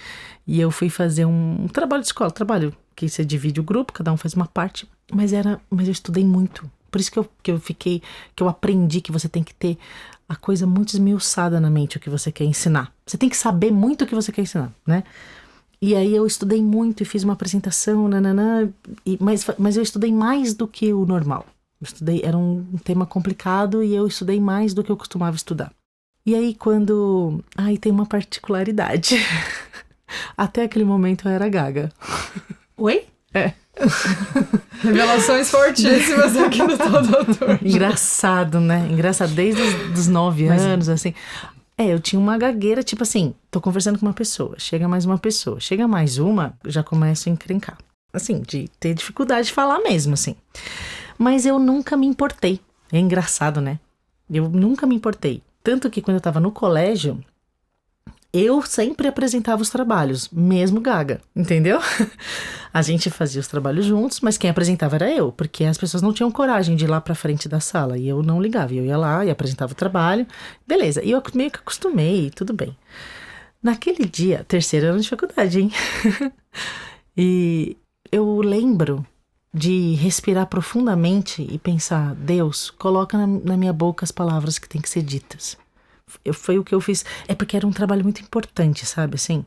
e eu fui fazer um trabalho de escola, trabalho que você divide o grupo, cada um faz uma parte, mas eu estudei muito. Por isso que eu aprendi que você tem que ter a coisa muito esmiuçada na mente, o que você quer ensinar. Você tem que saber muito o que você quer ensinar, né? E aí eu estudei muito e fiz uma apresentação, mas eu estudei mais do que o normal. Era um tema complicado e eu estudei mais do que eu costumava estudar. E aí tem uma particularidade. Até aquele momento eu era gaga. Oi? É. Revelações fortíssimas aqui no Tal Doutor. Engraçado, né? Engraçado, desde os 9 anos, assim. Eu tinha uma gagueira, tipo assim, tô conversando com uma pessoa, chega mais uma pessoa, chega mais uma, já começo a encrencar. Assim, de ter dificuldade de falar mesmo, assim. Mas eu nunca me importei. É engraçado, né? Eu nunca me importei. Tanto que quando eu tava no colégio, eu sempre apresentava os trabalhos, mesmo gaga, entendeu? A gente fazia os trabalhos juntos, mas quem apresentava era eu, porque as pessoas não tinham coragem de ir lá pra frente da sala, e eu não ligava, eu ia lá e apresentava o trabalho, beleza, e eu meio que acostumei, tudo bem. Naquele dia, 3º ano de faculdade, hein? E eu lembro de respirar profundamente e pensar, Deus, coloca na minha boca as palavras que têm que ser ditas. Foi o que eu fiz. É porque era um trabalho muito importante, sabe, assim?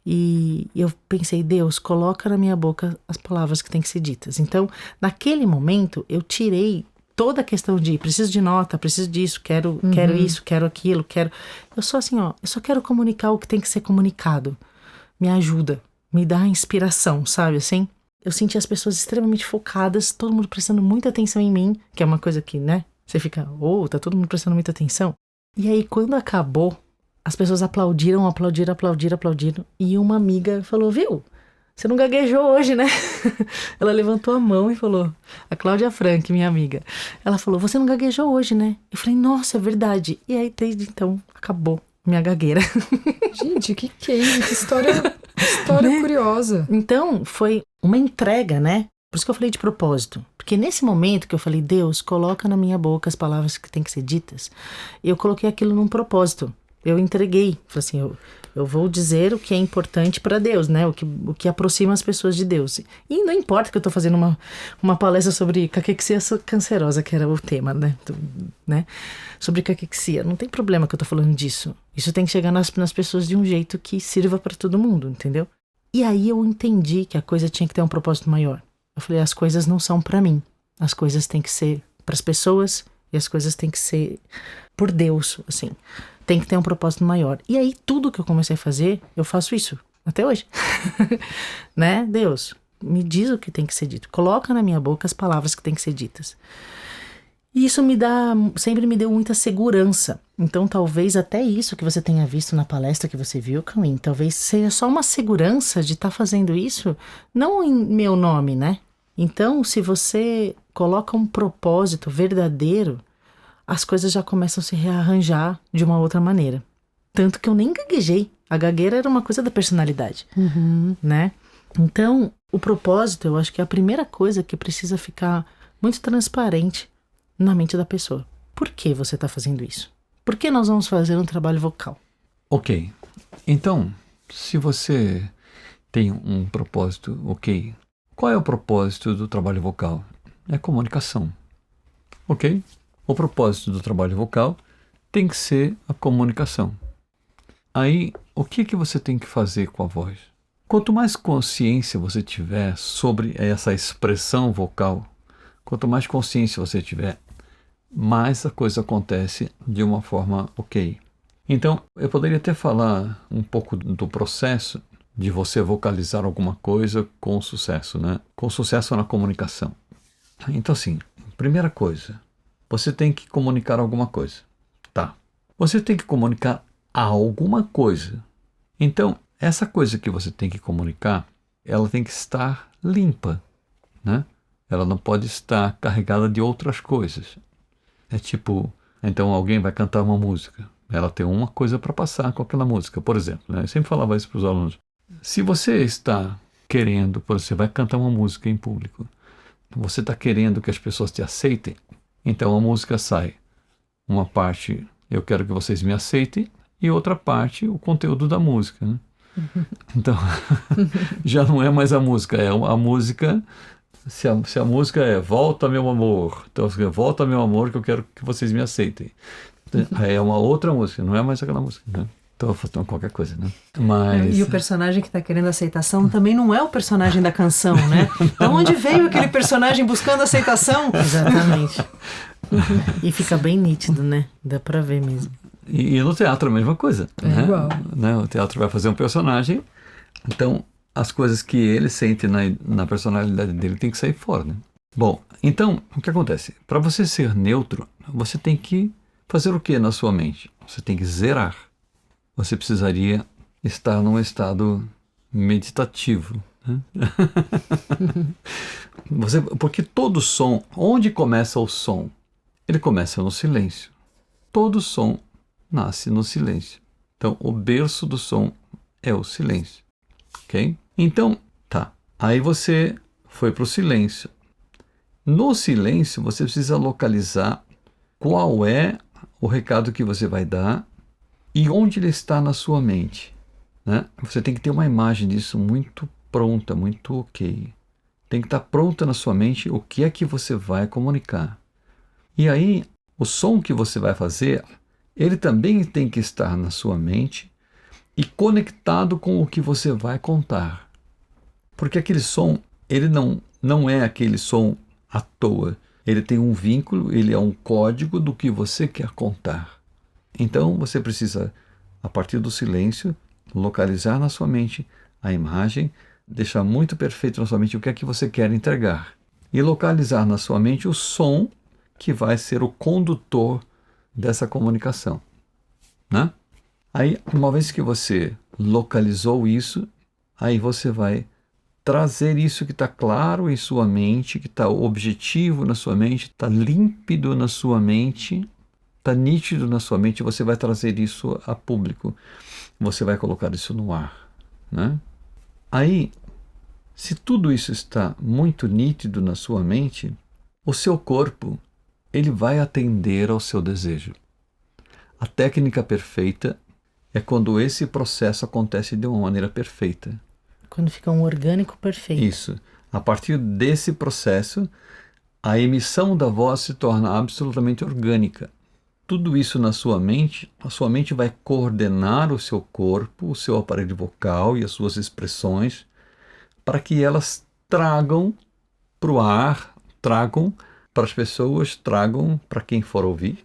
E eu pensei, Deus, coloca na minha boca as palavras que têm que ser ditas. Então, naquele momento, eu tirei toda a questão de preciso de nota, preciso disso, quero isso, quero aquilo, quero... Eu só assim, ó, eu só quero comunicar o que tem que ser comunicado. Me ajuda, me dá inspiração, sabe, assim? Eu senti as pessoas extremamente focadas, todo mundo prestando muita atenção em mim, que é uma coisa que, né, você fica, tá todo mundo prestando muita atenção. E aí, quando acabou, as pessoas aplaudiram, e uma amiga falou, viu, você não gaguejou hoje, né? Ela levantou a mão e falou, a Cláudia Frank, minha amiga, ela falou, você não gaguejou hoje, né? Eu falei, nossa, é verdade. E aí, desde então, acabou minha gagueira. Gente, que história né? Curiosa. Então, foi uma entrega, né? Por isso que eu falei de propósito. Porque nesse momento que eu falei, Deus, coloca na minha boca as palavras que têm que ser ditas, eu coloquei aquilo num propósito. Eu entreguei. Falei assim, eu vou dizer o que é importante para Deus, né? O que aproxima as pessoas de Deus. E não importa que eu estou fazendo uma palestra sobre caquexia cancerosa, que era o tema, né? Sobre caquexia. Não tem problema que eu estou falando disso. Isso tem que chegar nas pessoas de um jeito que sirva para todo mundo, entendeu? E aí eu entendi que a coisa tinha que ter um propósito maior. Eu falei, as coisas não são para mim. As coisas têm que ser para as pessoas e as coisas têm que ser por Deus, assim. Tem que ter um propósito maior. E aí, tudo que eu comecei a fazer, eu faço isso. Até hoje. Né? Deus, me diz o que tem que ser dito. Coloca na minha boca as palavras que têm que ser ditas. E isso sempre me deu muita segurança. Então, talvez até isso que você tenha visto na palestra que você viu, Cauim, talvez seja só uma segurança de estar fazendo isso, não em meu nome, né? Então, se você coloca um propósito verdadeiro, as coisas já começam a se rearranjar de uma outra maneira. Tanto que eu nem gaguejei. A gagueira era uma coisa da personalidade, né? Então, o propósito, eu acho que é a primeira coisa que precisa ficar muito transparente na mente da pessoa. Por que você está fazendo isso? Por que nós vamos fazer um trabalho vocal? Ok. Então, se você tem um propósito, ok. Qual é o propósito do trabalho vocal? É comunicação, ok? O propósito do trabalho vocal tem que ser a comunicação. Aí, o que você tem que fazer com a voz? Quanto mais consciência você tiver sobre essa expressão vocal, quanto mais consciência você tiver, mais a coisa acontece de uma forma ok. Então, eu poderia até falar um pouco do processo de você vocalizar alguma coisa com sucesso, né? Com sucesso na comunicação. Então, assim, primeira coisa, você tem que comunicar alguma coisa. Tá. Você tem que comunicar alguma coisa. Então, essa coisa que você tem que comunicar, ela tem que estar limpa, né? Ela não pode estar carregada de outras coisas. É tipo, então alguém vai cantar uma música. Ela tem uma coisa para passar com aquela música, por exemplo, né? Eu sempre falava isso para os alunos. Se você está querendo, você vai cantar uma música em público, você está querendo que as pessoas te aceitem, então a música sai. Uma parte, eu quero que vocês me aceitem, e outra parte, o conteúdo da música, né? Então, já não é mais a música, é a música. Se a música é Volta Meu Amor, então volta meu amor que eu quero que vocês me aceitem. Aí é uma outra música, não é mais aquela música, né? Então qualquer coisa, né? Mas... E o personagem que está querendo aceitação também não é o personagem da canção, né? De onde veio aquele personagem buscando aceitação? Exatamente. E fica bem nítido, né? Dá pra ver mesmo. E no teatro a mesma coisa. É né? igual. Né? O teatro vai fazer um personagem, então as coisas que ele sente na personalidade dele tem que sair fora, né? Bom, então, o que acontece? Para você ser neutro, você tem que fazer o que na sua mente? Você tem que zerar. Você precisaria estar num estado meditativo, né? Porque todo som, onde começa o som? Ele começa no silêncio. Todo som nasce no silêncio. Então, o berço do som é o silêncio. Ok? Então, tá. Aí você foi para o silêncio. No silêncio, você precisa localizar qual é o recado que você vai dar e onde ele está na sua mente, né? Você tem que ter uma imagem disso muito pronta, muito ok. Tem que estar pronta na sua mente o que é que você vai comunicar. E aí, o som que você vai fazer, ele também tem que estar na sua mente e conectado com o que você vai contar. Porque aquele som, ele não é aquele som à toa. Ele tem um vínculo, ele é um código do que você quer contar. Então, você precisa, a partir do silêncio, localizar na sua mente a imagem, deixar muito perfeito na sua mente o que é que você quer entregar. E localizar na sua mente o som que vai ser o condutor dessa comunicação, né? Aí, uma vez que você localizou isso, aí você vai trazer isso que está claro em sua mente, que está objetivo na sua mente, está límpido na sua mente, está nítido na sua mente, você vai trazer isso a público. Você vai colocar isso no ar, né? Aí, se tudo isso está muito nítido na sua mente, o seu corpo, ele vai atender ao seu desejo. A técnica perfeita é quando esse processo acontece de uma maneira perfeita. Quando fica um orgânico perfeito. Isso. A partir desse processo, a emissão da voz se torna absolutamente orgânica. Tudo isso na sua mente, a sua mente vai coordenar o seu corpo, o seu aparelho vocal e as suas expressões para que elas tragam para o ar, tragam para as pessoas, tragam para quem for ouvir,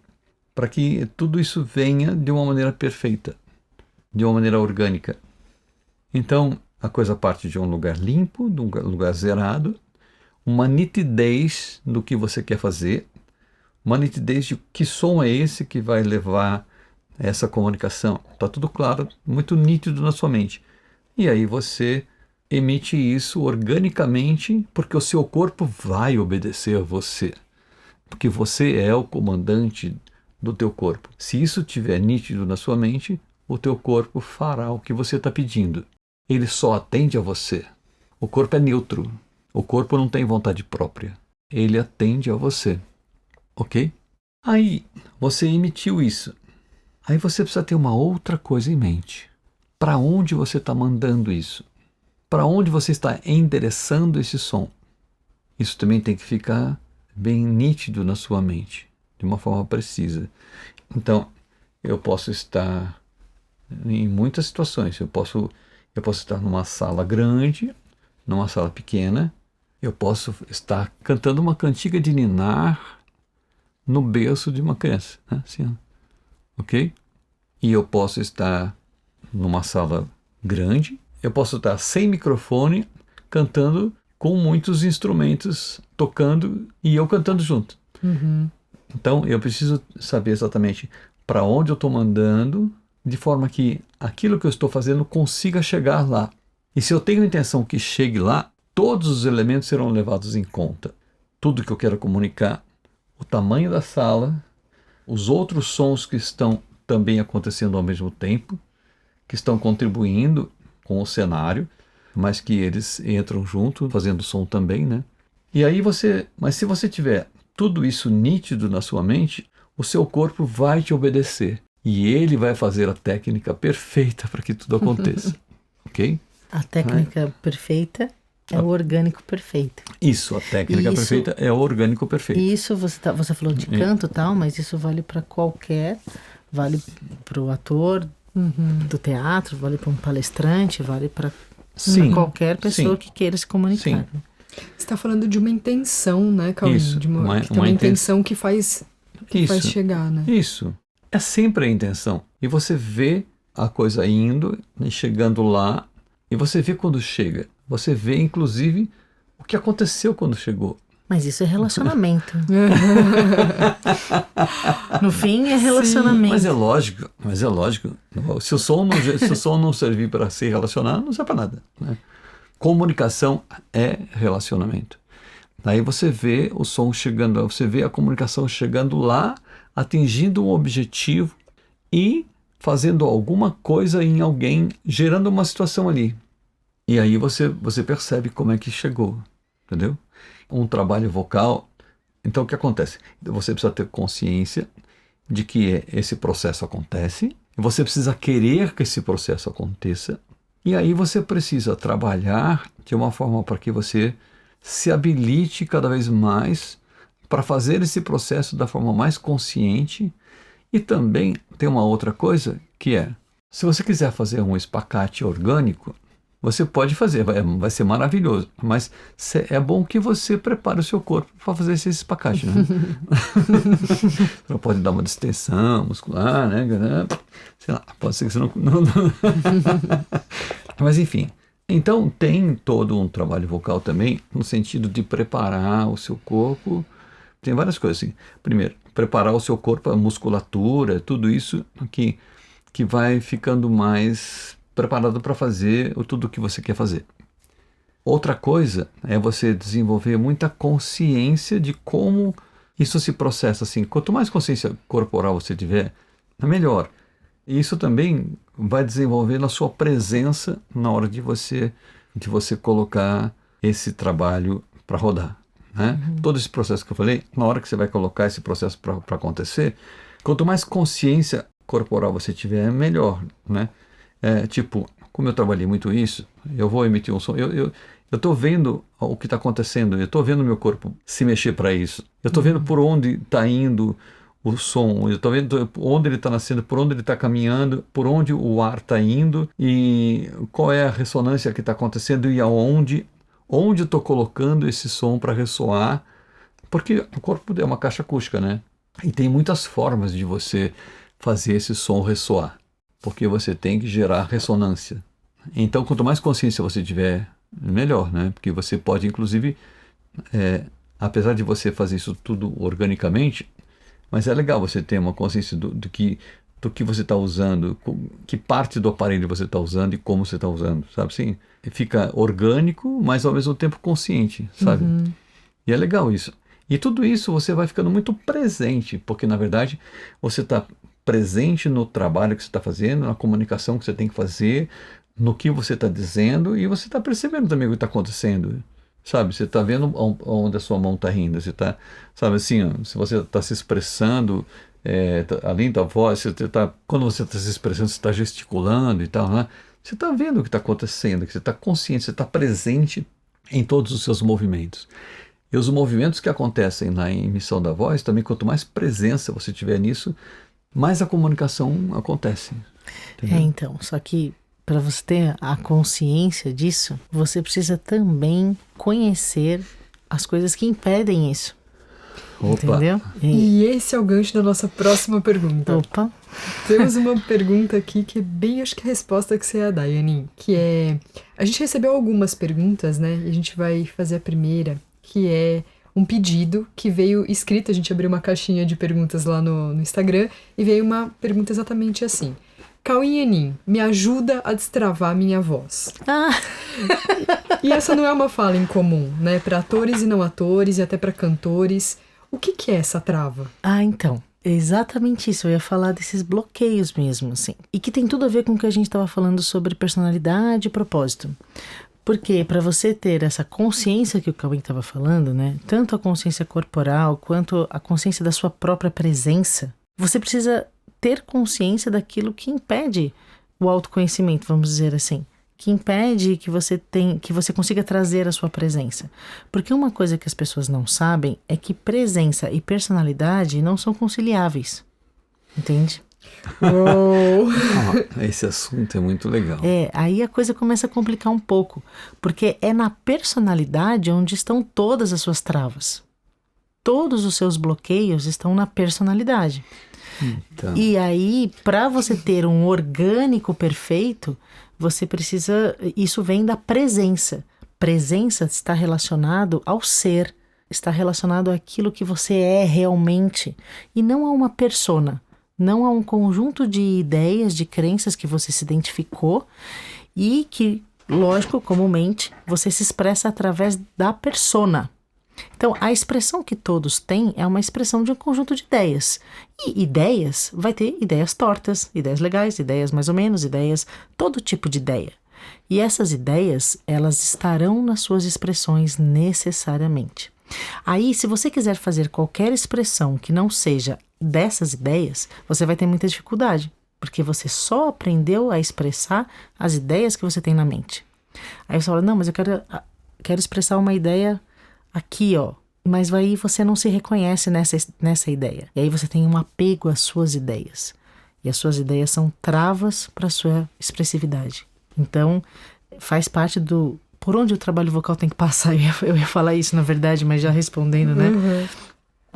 para que tudo isso venha de uma maneira perfeita, de uma maneira orgânica. Então, a coisa parte de um lugar limpo, de um lugar zerado, uma nitidez do que você quer fazer, uma nitidez de que som é esse que vai levar essa comunicação. Está tudo claro, muito nítido na sua mente. E aí você emite isso organicamente, porque o seu corpo vai obedecer a você. Porque você é o comandante do teu corpo. Se isso estiver nítido na sua mente, o teu corpo fará o que você está pedindo. Ele só atende a você. O corpo é neutro. O corpo não tem vontade própria. Ele atende a você. Ok? Aí, você emitiu isso. Aí você precisa ter uma outra coisa em mente. Para onde você está mandando isso? para onde você está endereçando esse som. Isso também tem que ficar bem nítido na sua mente, de uma forma precisa. Então, eu posso estar em muitas situações. Eu posso estar numa sala grande, numa sala pequena. Eu posso estar cantando uma cantiga de ninar no berço de uma criança, né? Assim, ok? E eu posso estar numa sala grande. Eu posso estar sem microfone, cantando com muitos instrumentos tocando e eu cantando junto. Uhum. Então, eu preciso saber exatamente para onde eu estou mandando, de forma que aquilo que eu estou fazendo consiga chegar lá. E se eu tenho a intenção que chegue lá, todos os elementos serão levados em conta. Tudo que eu quero comunicar, o tamanho da sala, os outros sons que estão também acontecendo ao mesmo tempo, que estão contribuindo com o cenário, mas que eles entram junto, fazendo som também, né? E aí mas se você tiver tudo isso nítido na sua mente, o seu corpo vai te obedecer. E ele vai fazer a técnica perfeita para que tudo aconteça. Ok? A técnica perfeita é o orgânico perfeito. Isso, a técnica perfeita é o orgânico perfeito. Isso, você falou de canto e tal, mas isso vale para vale para o ator do teatro, vale para um palestrante, vale para qualquer pessoa que queira se comunicar. Sim. Você está falando de uma intenção, né, Cauim? Isso, que tem uma intenção que faz chegar, né? Isso. É sempre a intenção. E você vê a coisa indo e chegando lá, e você vê quando chega. Você vê, inclusive, o que aconteceu quando chegou. Mas isso é relacionamento. No fim, é relacionamento. Mas é lógico. Se o som não servir para se relacionar, não serve para nada, né? Comunicação é relacionamento. Daí você vê o som chegando, você vê a comunicação chegando lá, atingindo um objetivo e fazendo alguma coisa em alguém, gerando uma situação ali. E aí você percebe como é que chegou, entendeu? Um trabalho vocal. Então o que acontece? Você precisa ter consciência de que esse processo acontece, e você precisa querer que esse processo aconteça, e aí você precisa trabalhar de uma forma para que você se habilite cada vez mais para fazer esse processo da forma mais consciente. E também tem uma outra coisa que é, se você quiser fazer um espacate orgânico, você pode fazer, vai ser maravilhoso, mas é bom que você prepare o seu corpo para fazer esse espacate, né? Você pode dar uma distensão muscular, né? Sei lá, pode ser que você não... Mas enfim, então tem todo um trabalho vocal também, no sentido de preparar o seu corpo. Tem várias coisas assim. Primeiro, preparar o seu corpo, a musculatura, tudo isso que vai ficando mais preparado para fazer tudo o que você quer fazer. Outra coisa é você desenvolver muita consciência de como isso se processa. Assim, quanto mais consciência corporal você tiver, melhor. E isso também vai desenvolver na sua presença na hora de você colocar esse trabalho para rodar, né? Todo esse processo que eu falei, na hora que você vai colocar esse processo para acontecer, quanto mais consciência corporal você tiver, melhor, né? Tipo, como eu trabalhei muito isso, eu vou emitir um som, eu estou vendo o que está acontecendo, eu estou vendo meu corpo se mexer para isso, eu estou vendo por onde está indo o som, eu estou vendo onde ele está nascendo, por onde ele está caminhando, por onde o ar está indo e qual é a ressonância que está acontecendo e onde eu estou colocando esse som para ressoar, porque o corpo é uma caixa acústica, né? E tem muitas formas de você fazer esse som ressoar, porque você tem que gerar ressonância. Então, quanto mais consciência você tiver, melhor, né? Porque você pode, inclusive, apesar de você fazer isso tudo organicamente, mas é legal você ter uma consciência do que você está usando, que parte do aparelho você está usando e como você está usando, sabe assim? Fica orgânico, mas ao mesmo tempo consciente, sabe? E é legal isso. E tudo isso você vai ficando muito presente, porque na verdade você está presente no trabalho que você está fazendo, na comunicação que você tem que fazer, no que você está dizendo, e você está percebendo também o que está acontecendo, sabe? Você está vendo onde a sua mão está indo, você está, sabe assim, ó, se você está se expressando, além da voz, quando você está se expressando, você está gesticulando e tal, né? Você está vendo o que está acontecendo, que você está consciente, você está presente em todos os seus movimentos. E os movimentos que acontecem na emissão da voz, também quanto mais presença você tiver nisso, mais a comunicação acontece. Entendeu? Então, só que para você ter a consciência disso, você precisa também conhecer as coisas que impedem isso. Opa. Entendeu? E esse é o gancho da nossa próxima pergunta. Opa! Temos uma pergunta aqui que é bem, acho que a resposta que você ia dar, Yanin, que é... A gente recebeu algumas perguntas, né? E a gente vai fazer a primeira, que é um pedido que veio escrito. A gente abriu uma caixinha de perguntas lá no Instagram e veio uma pergunta exatamente assim. Cauim Yanin, me ajuda a destravar minha voz. E essa não é uma fala incomum, né? Para atores e não atores e até para cantores. O que é essa trava? Então, é exatamente isso. Eu ia falar desses bloqueios mesmo, assim. E que tem tudo a ver com o que a gente estava falando sobre personalidade e propósito. Porque para você ter essa consciência que o Cauim estava falando, né? Tanto a consciência corporal quanto a consciência da sua própria presença, você precisa ter consciência daquilo que impede o autoconhecimento, vamos dizer assim. Que impede que você consiga trazer a sua presença. Porque uma coisa que as pessoas não sabem é que presença e personalidade não são conciliáveis. Entende? Esse assunto é muito legal. Aí a coisa começa a complicar um pouco. Porque é na personalidade onde estão todas as suas travas. Todos os seus bloqueios estão na personalidade. Então. E aí, para você ter um orgânico perfeito, você precisa... Isso vem da presença. Presença está relacionado ao ser. Está relacionado àquilo que você é realmente. E não a uma persona. Não a um conjunto de ideias, de crenças que você se identificou. E que, lógico, comumente, você se expressa através da persona. Então, a expressão que todos têm é uma expressão de um conjunto de ideias. E ideias, vai ter ideias tortas, ideias legais, ideias mais ou menos, ideias, todo tipo de ideia. E essas ideias, elas estarão nas suas expressões necessariamente. Aí, se você quiser fazer qualquer expressão que não seja dessas ideias, você vai ter muita dificuldade, porque você só aprendeu a expressar as ideias que você tem na mente. Aí você fala, não, mas eu quero expressar uma ideia aqui, ó. Mas aí você não se reconhece nessa ideia. E aí você tem um apego às suas ideias. E as suas ideias são travas para a sua expressividade. Então, faz parte do... Por onde o trabalho vocal tem que passar? Eu ia falar isso, na verdade, mas já respondendo, né? Uhum.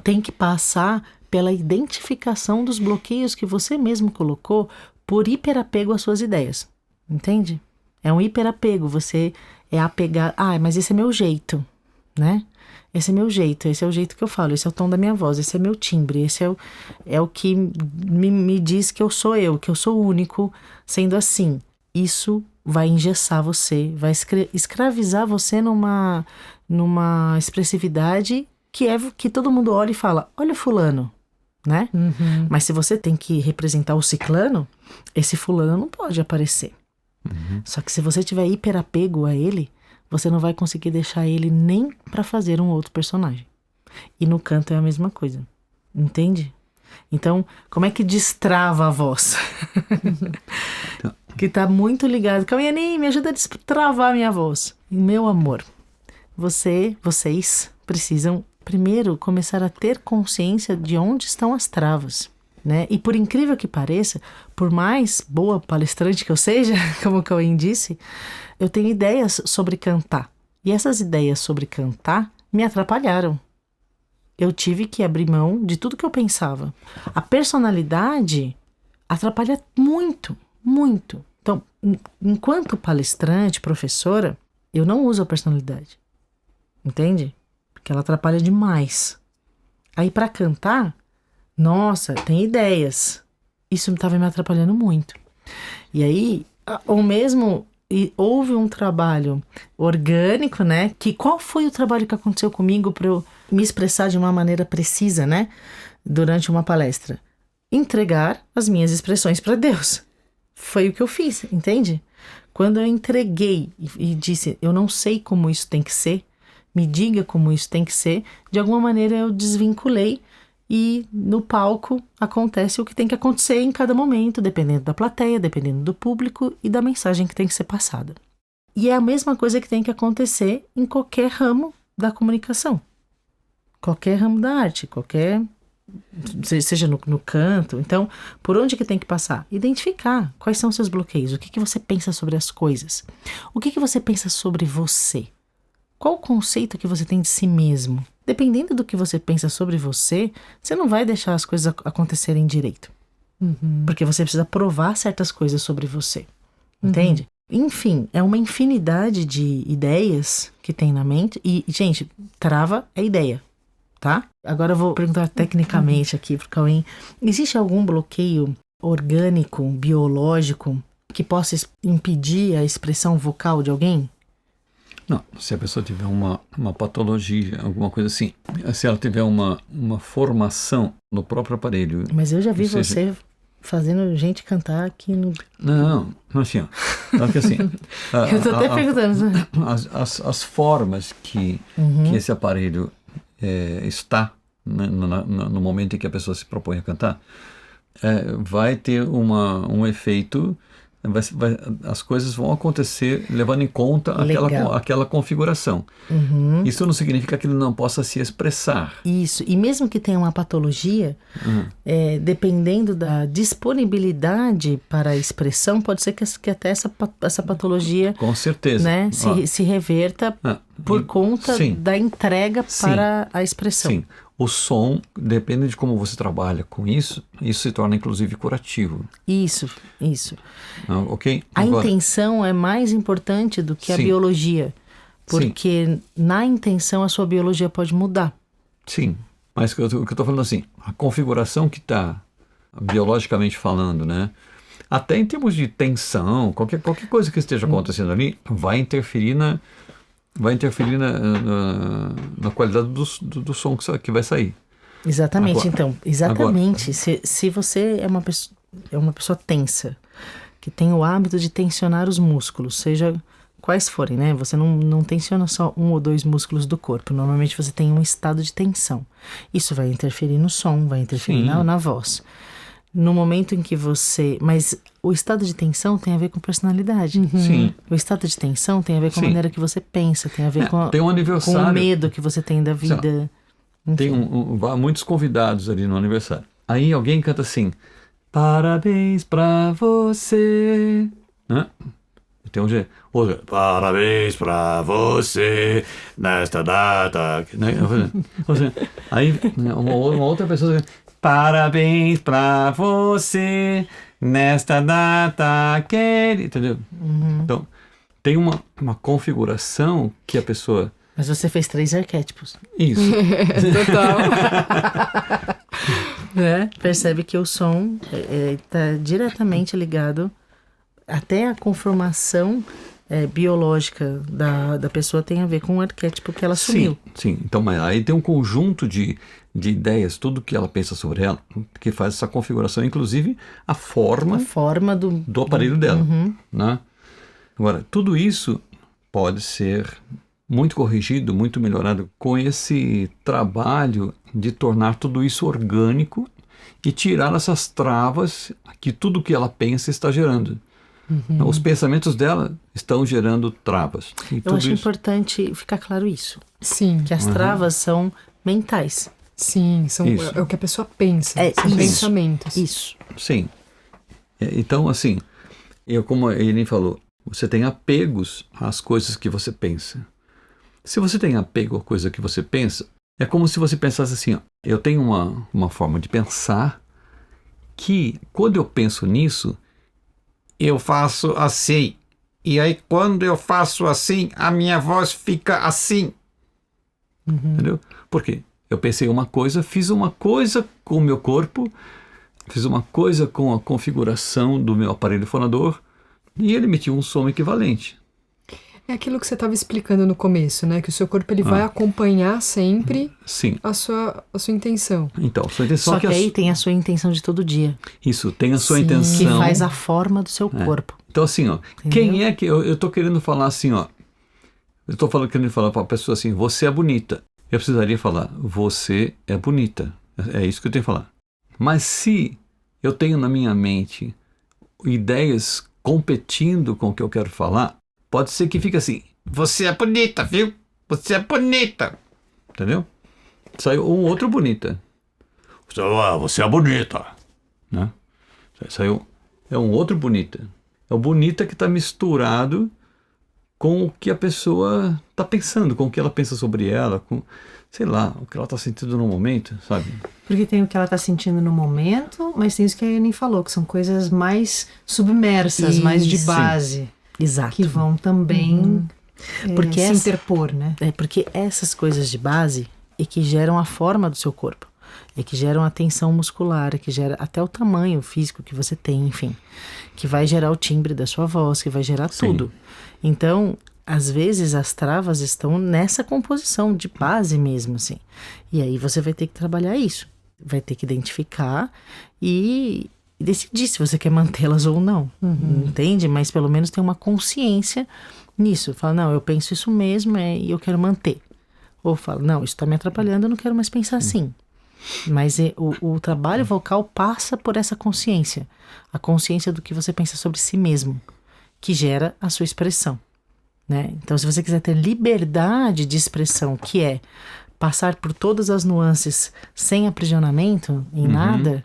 Tem que passar pela identificação dos bloqueios que você mesmo colocou por hiperapego às suas ideias. Entende? É um hiperapego. Você é apegar... mas esse é meu jeito, né? Esse é meu jeito, esse é o jeito que eu falo, esse é o tom da minha voz, esse é meu timbre, esse é o que me diz que eu sou único sendo assim. Isso vai engessar você, vai escravizar você numa expressividade que todo mundo olha e fala, olha o fulano, né? Uhum. Mas se você tem que representar o ciclano, esse fulano não pode aparecer. Uhum. Só que se você tiver hiperapego a ele, você não vai conseguir deixar ele nem para fazer um outro personagem. E no canto é a mesma coisa. Entende? Então, como é que destrava a voz? Que tá muito ligado. Cauim, me ajuda a destravar a minha voz. Meu amor, vocês precisam primeiro começar a ter consciência de onde estão as travas. Né? E por incrível que pareça, por mais boa palestrante que eu seja, como o Cauim disse, eu tenho ideias sobre cantar. E essas ideias sobre cantar me atrapalharam. Eu tive que abrir mão de tudo que eu pensava. A personalidade atrapalha muito, muito. Então, enquanto palestrante, professora, eu não uso a personalidade. Entende? Porque ela atrapalha demais. Aí para cantar, nossa, tem ideias. Isso estava me atrapalhando muito. E aí, ou mesmo... E houve um trabalho orgânico, né? Qual foi o trabalho que aconteceu comigo para eu me expressar de uma maneira precisa, né? Durante uma palestra. Entregar as minhas expressões para Deus. Foi o que eu fiz, entende? Quando eu entreguei e disse, eu não sei como isso tem que ser, me diga como isso tem que ser, de alguma maneira eu desvinculei e no palco acontece o que tem que acontecer em cada momento, dependendo da plateia, dependendo do público e da mensagem que tem que ser passada. E é a mesma coisa que tem que acontecer em qualquer ramo da comunicação. Qualquer ramo da arte, seja no canto. Então, por onde que tem que passar? Identificar quais são os seus bloqueios, o que você pensa sobre as coisas, o que você pensa sobre você, qual o conceito que você tem de si mesmo. Dependendo do que você pensa sobre você, você não vai deixar as coisas acontecerem direito, porque você precisa provar certas coisas sobre você, entende? Enfim, é uma infinidade de ideias que tem na mente e, gente, trava é ideia. Tá? Agora eu vou perguntar tecnicamente aqui pro Cauim. Existe algum bloqueio orgânico, biológico, que possa impedir a expressão vocal de alguém? Não, se a pessoa tiver uma patologia, alguma coisa assim, se ela tiver uma formação no próprio aparelho... Mas eu já vi você fazendo gente cantar aqui no... Não, assim, ó. Assim, eu tô até perguntando. As formas que esse aparelho... está no momento em que a pessoa se propõe a cantar, vai ter um efeito, as coisas vão acontecer levando em conta aquela configuração. Isso não significa que ele não possa se expressar. Isso, e mesmo que tenha uma patologia, dependendo da disponibilidade para a expressão, pode ser que até essa patologia, com certeza, né, se reverta por conta da entrega para a expressão. Sim, o som, depende de como você trabalha com isso se torna inclusive curativo. Isso. Ok? A intenção é mais importante do que a biologia, porque na intenção a sua biologia pode mudar. Sim, mas o que eu estou falando assim, a configuração que está biologicamente falando, né? Até em termos de tensão, qualquer coisa que esteja acontecendo ali vai interferir na qualidade do som que vai sair. Exatamente. Agora, então, exatamente. Se você é uma pessoa tensa, que tem o hábito de tensionar os músculos, seja quais forem, né? Você não tensiona só um ou dois músculos do corpo. Normalmente você tem um estado de tensão. Isso vai interferir no som, vai interferir na voz. No momento em que mas o estado de tensão tem a ver com personalidade. Sim. O estado de tensão tem a ver com a maneira que você pensa, tem a ver tem um aniversário, com o medo que você tem da vida. Tem muitos convidados ali no aniversário. Aí alguém canta assim, parabéns pra você, né? Tem um jeito, parabéns pra você nesta data, né? Aí uma outra pessoa, parabéns pra você nesta data, entendeu? Então, tem uma configuração que a pessoa... Mas você fez 3 arquétipos. Isso. Total. Percebe que o som está diretamente ligado, até a conformação biológica da pessoa tem a ver com o arquétipo que ela assumiu. Sim. Então, mas aí tem um conjunto de ideias, tudo que ela pensa sobre ela, que faz essa configuração, inclusive a forma do aparelho dela. Né? Agora, tudo isso pode ser muito corrigido, muito melhorado com esse trabalho de tornar tudo isso orgânico e tirar essas travas que tudo que ela pensa está gerando. Os pensamentos dela estão gerando travas. Eu acho importante ficar claro isso. Sim. Que as travas são mentais. Sim, é o que a pessoa pensa. São pensamentos. Isso. Sim. Então, assim, como a Eileen falou, você tem apegos às coisas que você pensa. Se você tem apego à coisa que você pensa, é como se você pensasse assim, eu tenho uma forma de pensar que, quando eu penso nisso, eu faço assim. E aí, quando eu faço assim, a minha voz fica assim. Entendeu? Por quê? Eu pensei uma coisa, fiz uma coisa com o meu corpo, fiz uma coisa com a configuração do meu aparelho fonador e ele emitiu um som equivalente. É aquilo que você estava explicando no começo, né? Que o seu corpo ele vai acompanhar sempre a sua intenção. Então, sua intenção... Só que aí tem a sua intenção de todo dia. Isso, tem a sua intenção... Que faz a forma do seu corpo. Então, assim, quem é que... Eu tô querendo falar assim, eu tô querendo falar para a pessoa assim, você é bonita. Eu precisaria falar, você é bonita. É isso que eu tenho que falar. Mas se eu tenho na minha mente ideias competindo com o que eu quero falar, pode ser que fique assim, você é bonita, viu? Você é bonita. Entendeu? Saiu um outro bonita. Você é bonita. Né? Saiu, é um outro bonita. É o bonita que está misturado com o que a pessoa está pensando, com o que ela pensa sobre ela, com, sei lá, o que ela está sentindo no momento, sabe? Porque tem o que ela está sentindo no momento, mas tem isso que a Annie falou, que são coisas mais submersas, mais de base. Exato. Que vão também porque se interpor, né? Porque essas coisas de base é que geram a forma do seu corpo, é que geram a tensão muscular, é que gera até o tamanho físico que você tem, enfim, que vai gerar o timbre da sua voz, que vai gerar tudo. Então, às vezes as travas estão nessa composição de base mesmo, assim. E aí você vai ter que trabalhar isso, vai ter que identificar e decidir se você quer mantê-las ou não, entende? Mas pelo menos tem uma consciência nisso. Fala, não, eu penso isso mesmo e eu quero manter. Ou fala, não, isso está me atrapalhando, eu não quero mais pensar assim. Mas o trabalho vocal passa por essa consciência. A consciência do que você pensa sobre si mesmo, que gera a sua expressão, né? Então, se você quiser ter liberdade de expressão, que é passar por todas as nuances sem aprisionamento em nada,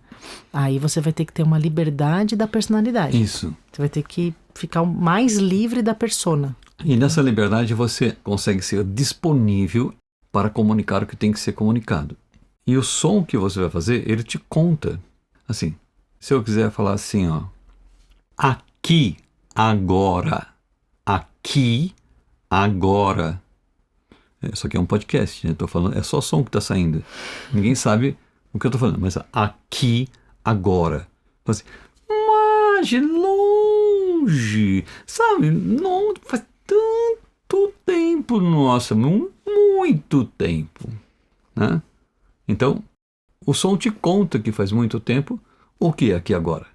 aí você vai ter que ter uma liberdade da personalidade. Isso. Você vai ter que ficar mais livre da persona. E nessa liberdade você consegue ser disponível para comunicar o que tem que ser comunicado. E o som que você vai fazer, ele te conta. Assim, se eu quiser falar assim, ó, aqui, agora, aqui, agora. Isso aqui é um podcast, né? Tô falando, é só som que tá saindo. Ninguém sabe o que eu tô falando, mas aqui, agora. Assim, mas de longe, sabe? Não faz tanto tempo, nossa, muito tempo, né? Então, o som te conta que faz muito tempo o que é aqui agora.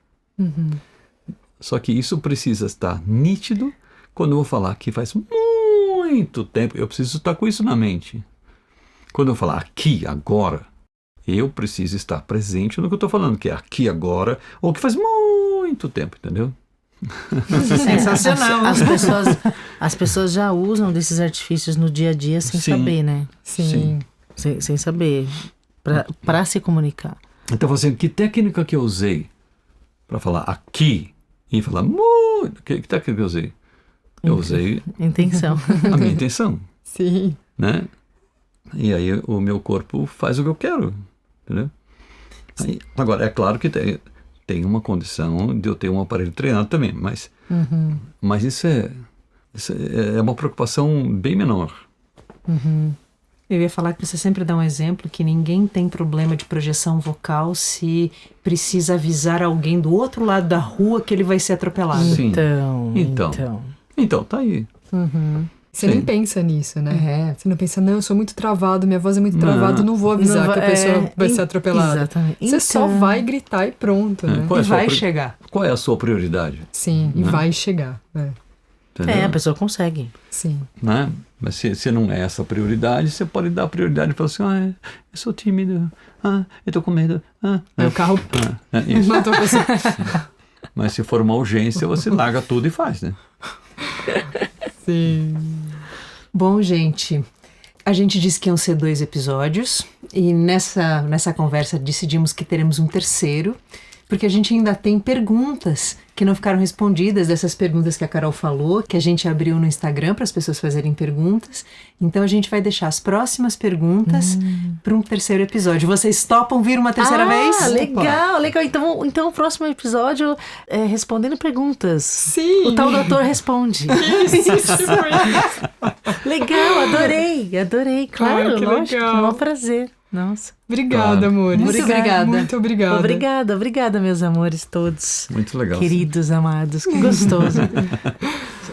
Só que isso precisa estar nítido quando eu vou falar que faz muito tempo. Eu preciso estar com isso na mente. Quando eu falar aqui, agora, eu preciso estar presente no que eu estou falando, que é aqui, agora, ou que faz muito tempo, entendeu? Sensacional. As pessoas já usam desses artifícios no dia a dia sem saber, né? Sim. Sem saber, para se comunicar. Então, assim, que técnica que eu usei para falar aqui e falar muito? Que técnica que eu usei? Eu usei Intenção. a minha intenção. Sim. Né? E aí o meu corpo faz o que eu quero, entendeu? Aí, agora, é claro que tem uma condição de eu ter um aparelho treinado também, mas isso é uma preocupação bem menor. Eu ia falar que você sempre dá um exemplo que ninguém tem problema de projeção vocal se precisa avisar alguém do outro lado da rua que ele vai ser atropelado. Sim. Então, tá aí. Você nem pensa nisso, né? Você não pensa, não, eu sou muito travado, minha voz é muito travada, não vou avisar que a pessoa vai ser atropelada. Exatamente. Você só vai gritar e pronto, né? E vai chegar. Qual é a sua prioridade? Sim, e vai chegar. Entendeu? A pessoa consegue. Sim. Né? Mas se não é essa a prioridade, você pode dar prioridade e falar assim, eu sou tímido, eu tô com medo. Aí o carro isso. matou a pessoa. Mas se for uma urgência, você larga tudo e faz, né? Sim. Bom, gente, a gente disse que iam ser 2 episódios e nessa conversa decidimos que teremos um terceiro, porque a gente ainda tem perguntas que não ficaram respondidas, dessas perguntas que a Carol falou, que a gente abriu no Instagram para as pessoas fazerem perguntas. Então a gente vai deixar as próximas perguntas para um terceiro episódio. Vocês topam vir uma terceira vez? Legal. Então o próximo episódio é respondendo perguntas. Sim. O tal doutor responde. Isso. Legal, adorei. Claro, que lógico, legal. um maior prazer. Nossa. Obrigada, amores. Muito obrigada. Muito obrigada. Obrigada, meus amores todos. Muito legal. Queridos, amados, que gostoso.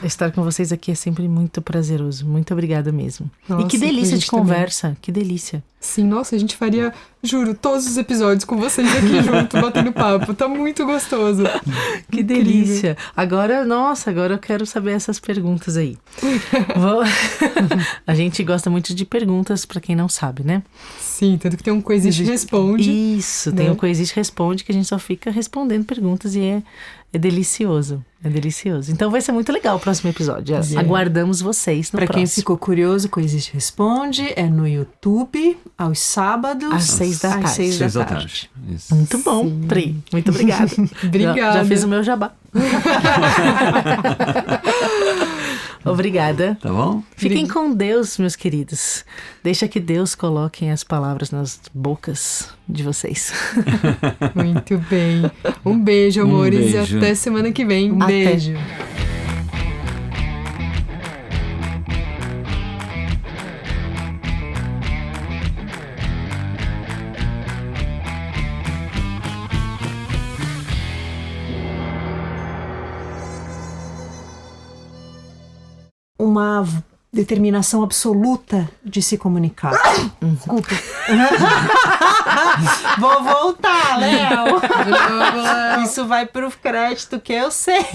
Estar com vocês aqui é sempre muito prazeroso. Muito obrigada mesmo. Nossa, e que delícia de também. conversa. Que delícia. Sim, nossa, a gente faria, juro, todos os episódios com vocês aqui junto, batendo papo. Tá muito gostoso. Que delícia. Agora eu quero saber essas perguntas aí. A gente gosta muito de perguntas, pra quem não sabe, né? Sim, tanto que tem um Coexiste Responde. Isso, tem um Coexiste Responde que a gente só fica respondendo perguntas e é delicioso. É delicioso. Então vai ser muito legal o próximo episódio. Aguardamos vocês no próximo. Pra quem ficou curioso, Coexiste Responde é no YouTube, aos sábados, às 6 da tarde. 6 da tarde. Isso. Muito bom, Sim. Pri. Muito obrigada. Obrigada. Já fiz o meu jabá. Obrigada. Tá bom? Fiquem com Deus, meus queridos. Deixa que Deus coloque as palavras nas bocas de vocês. Muito bem. Um beijo, amores. Beijo. E até semana que vem. Um beijo. Uma determinação absoluta de se comunicar. Desculpa. Vou voltar, Léo. Isso vai pro crédito que eu sei.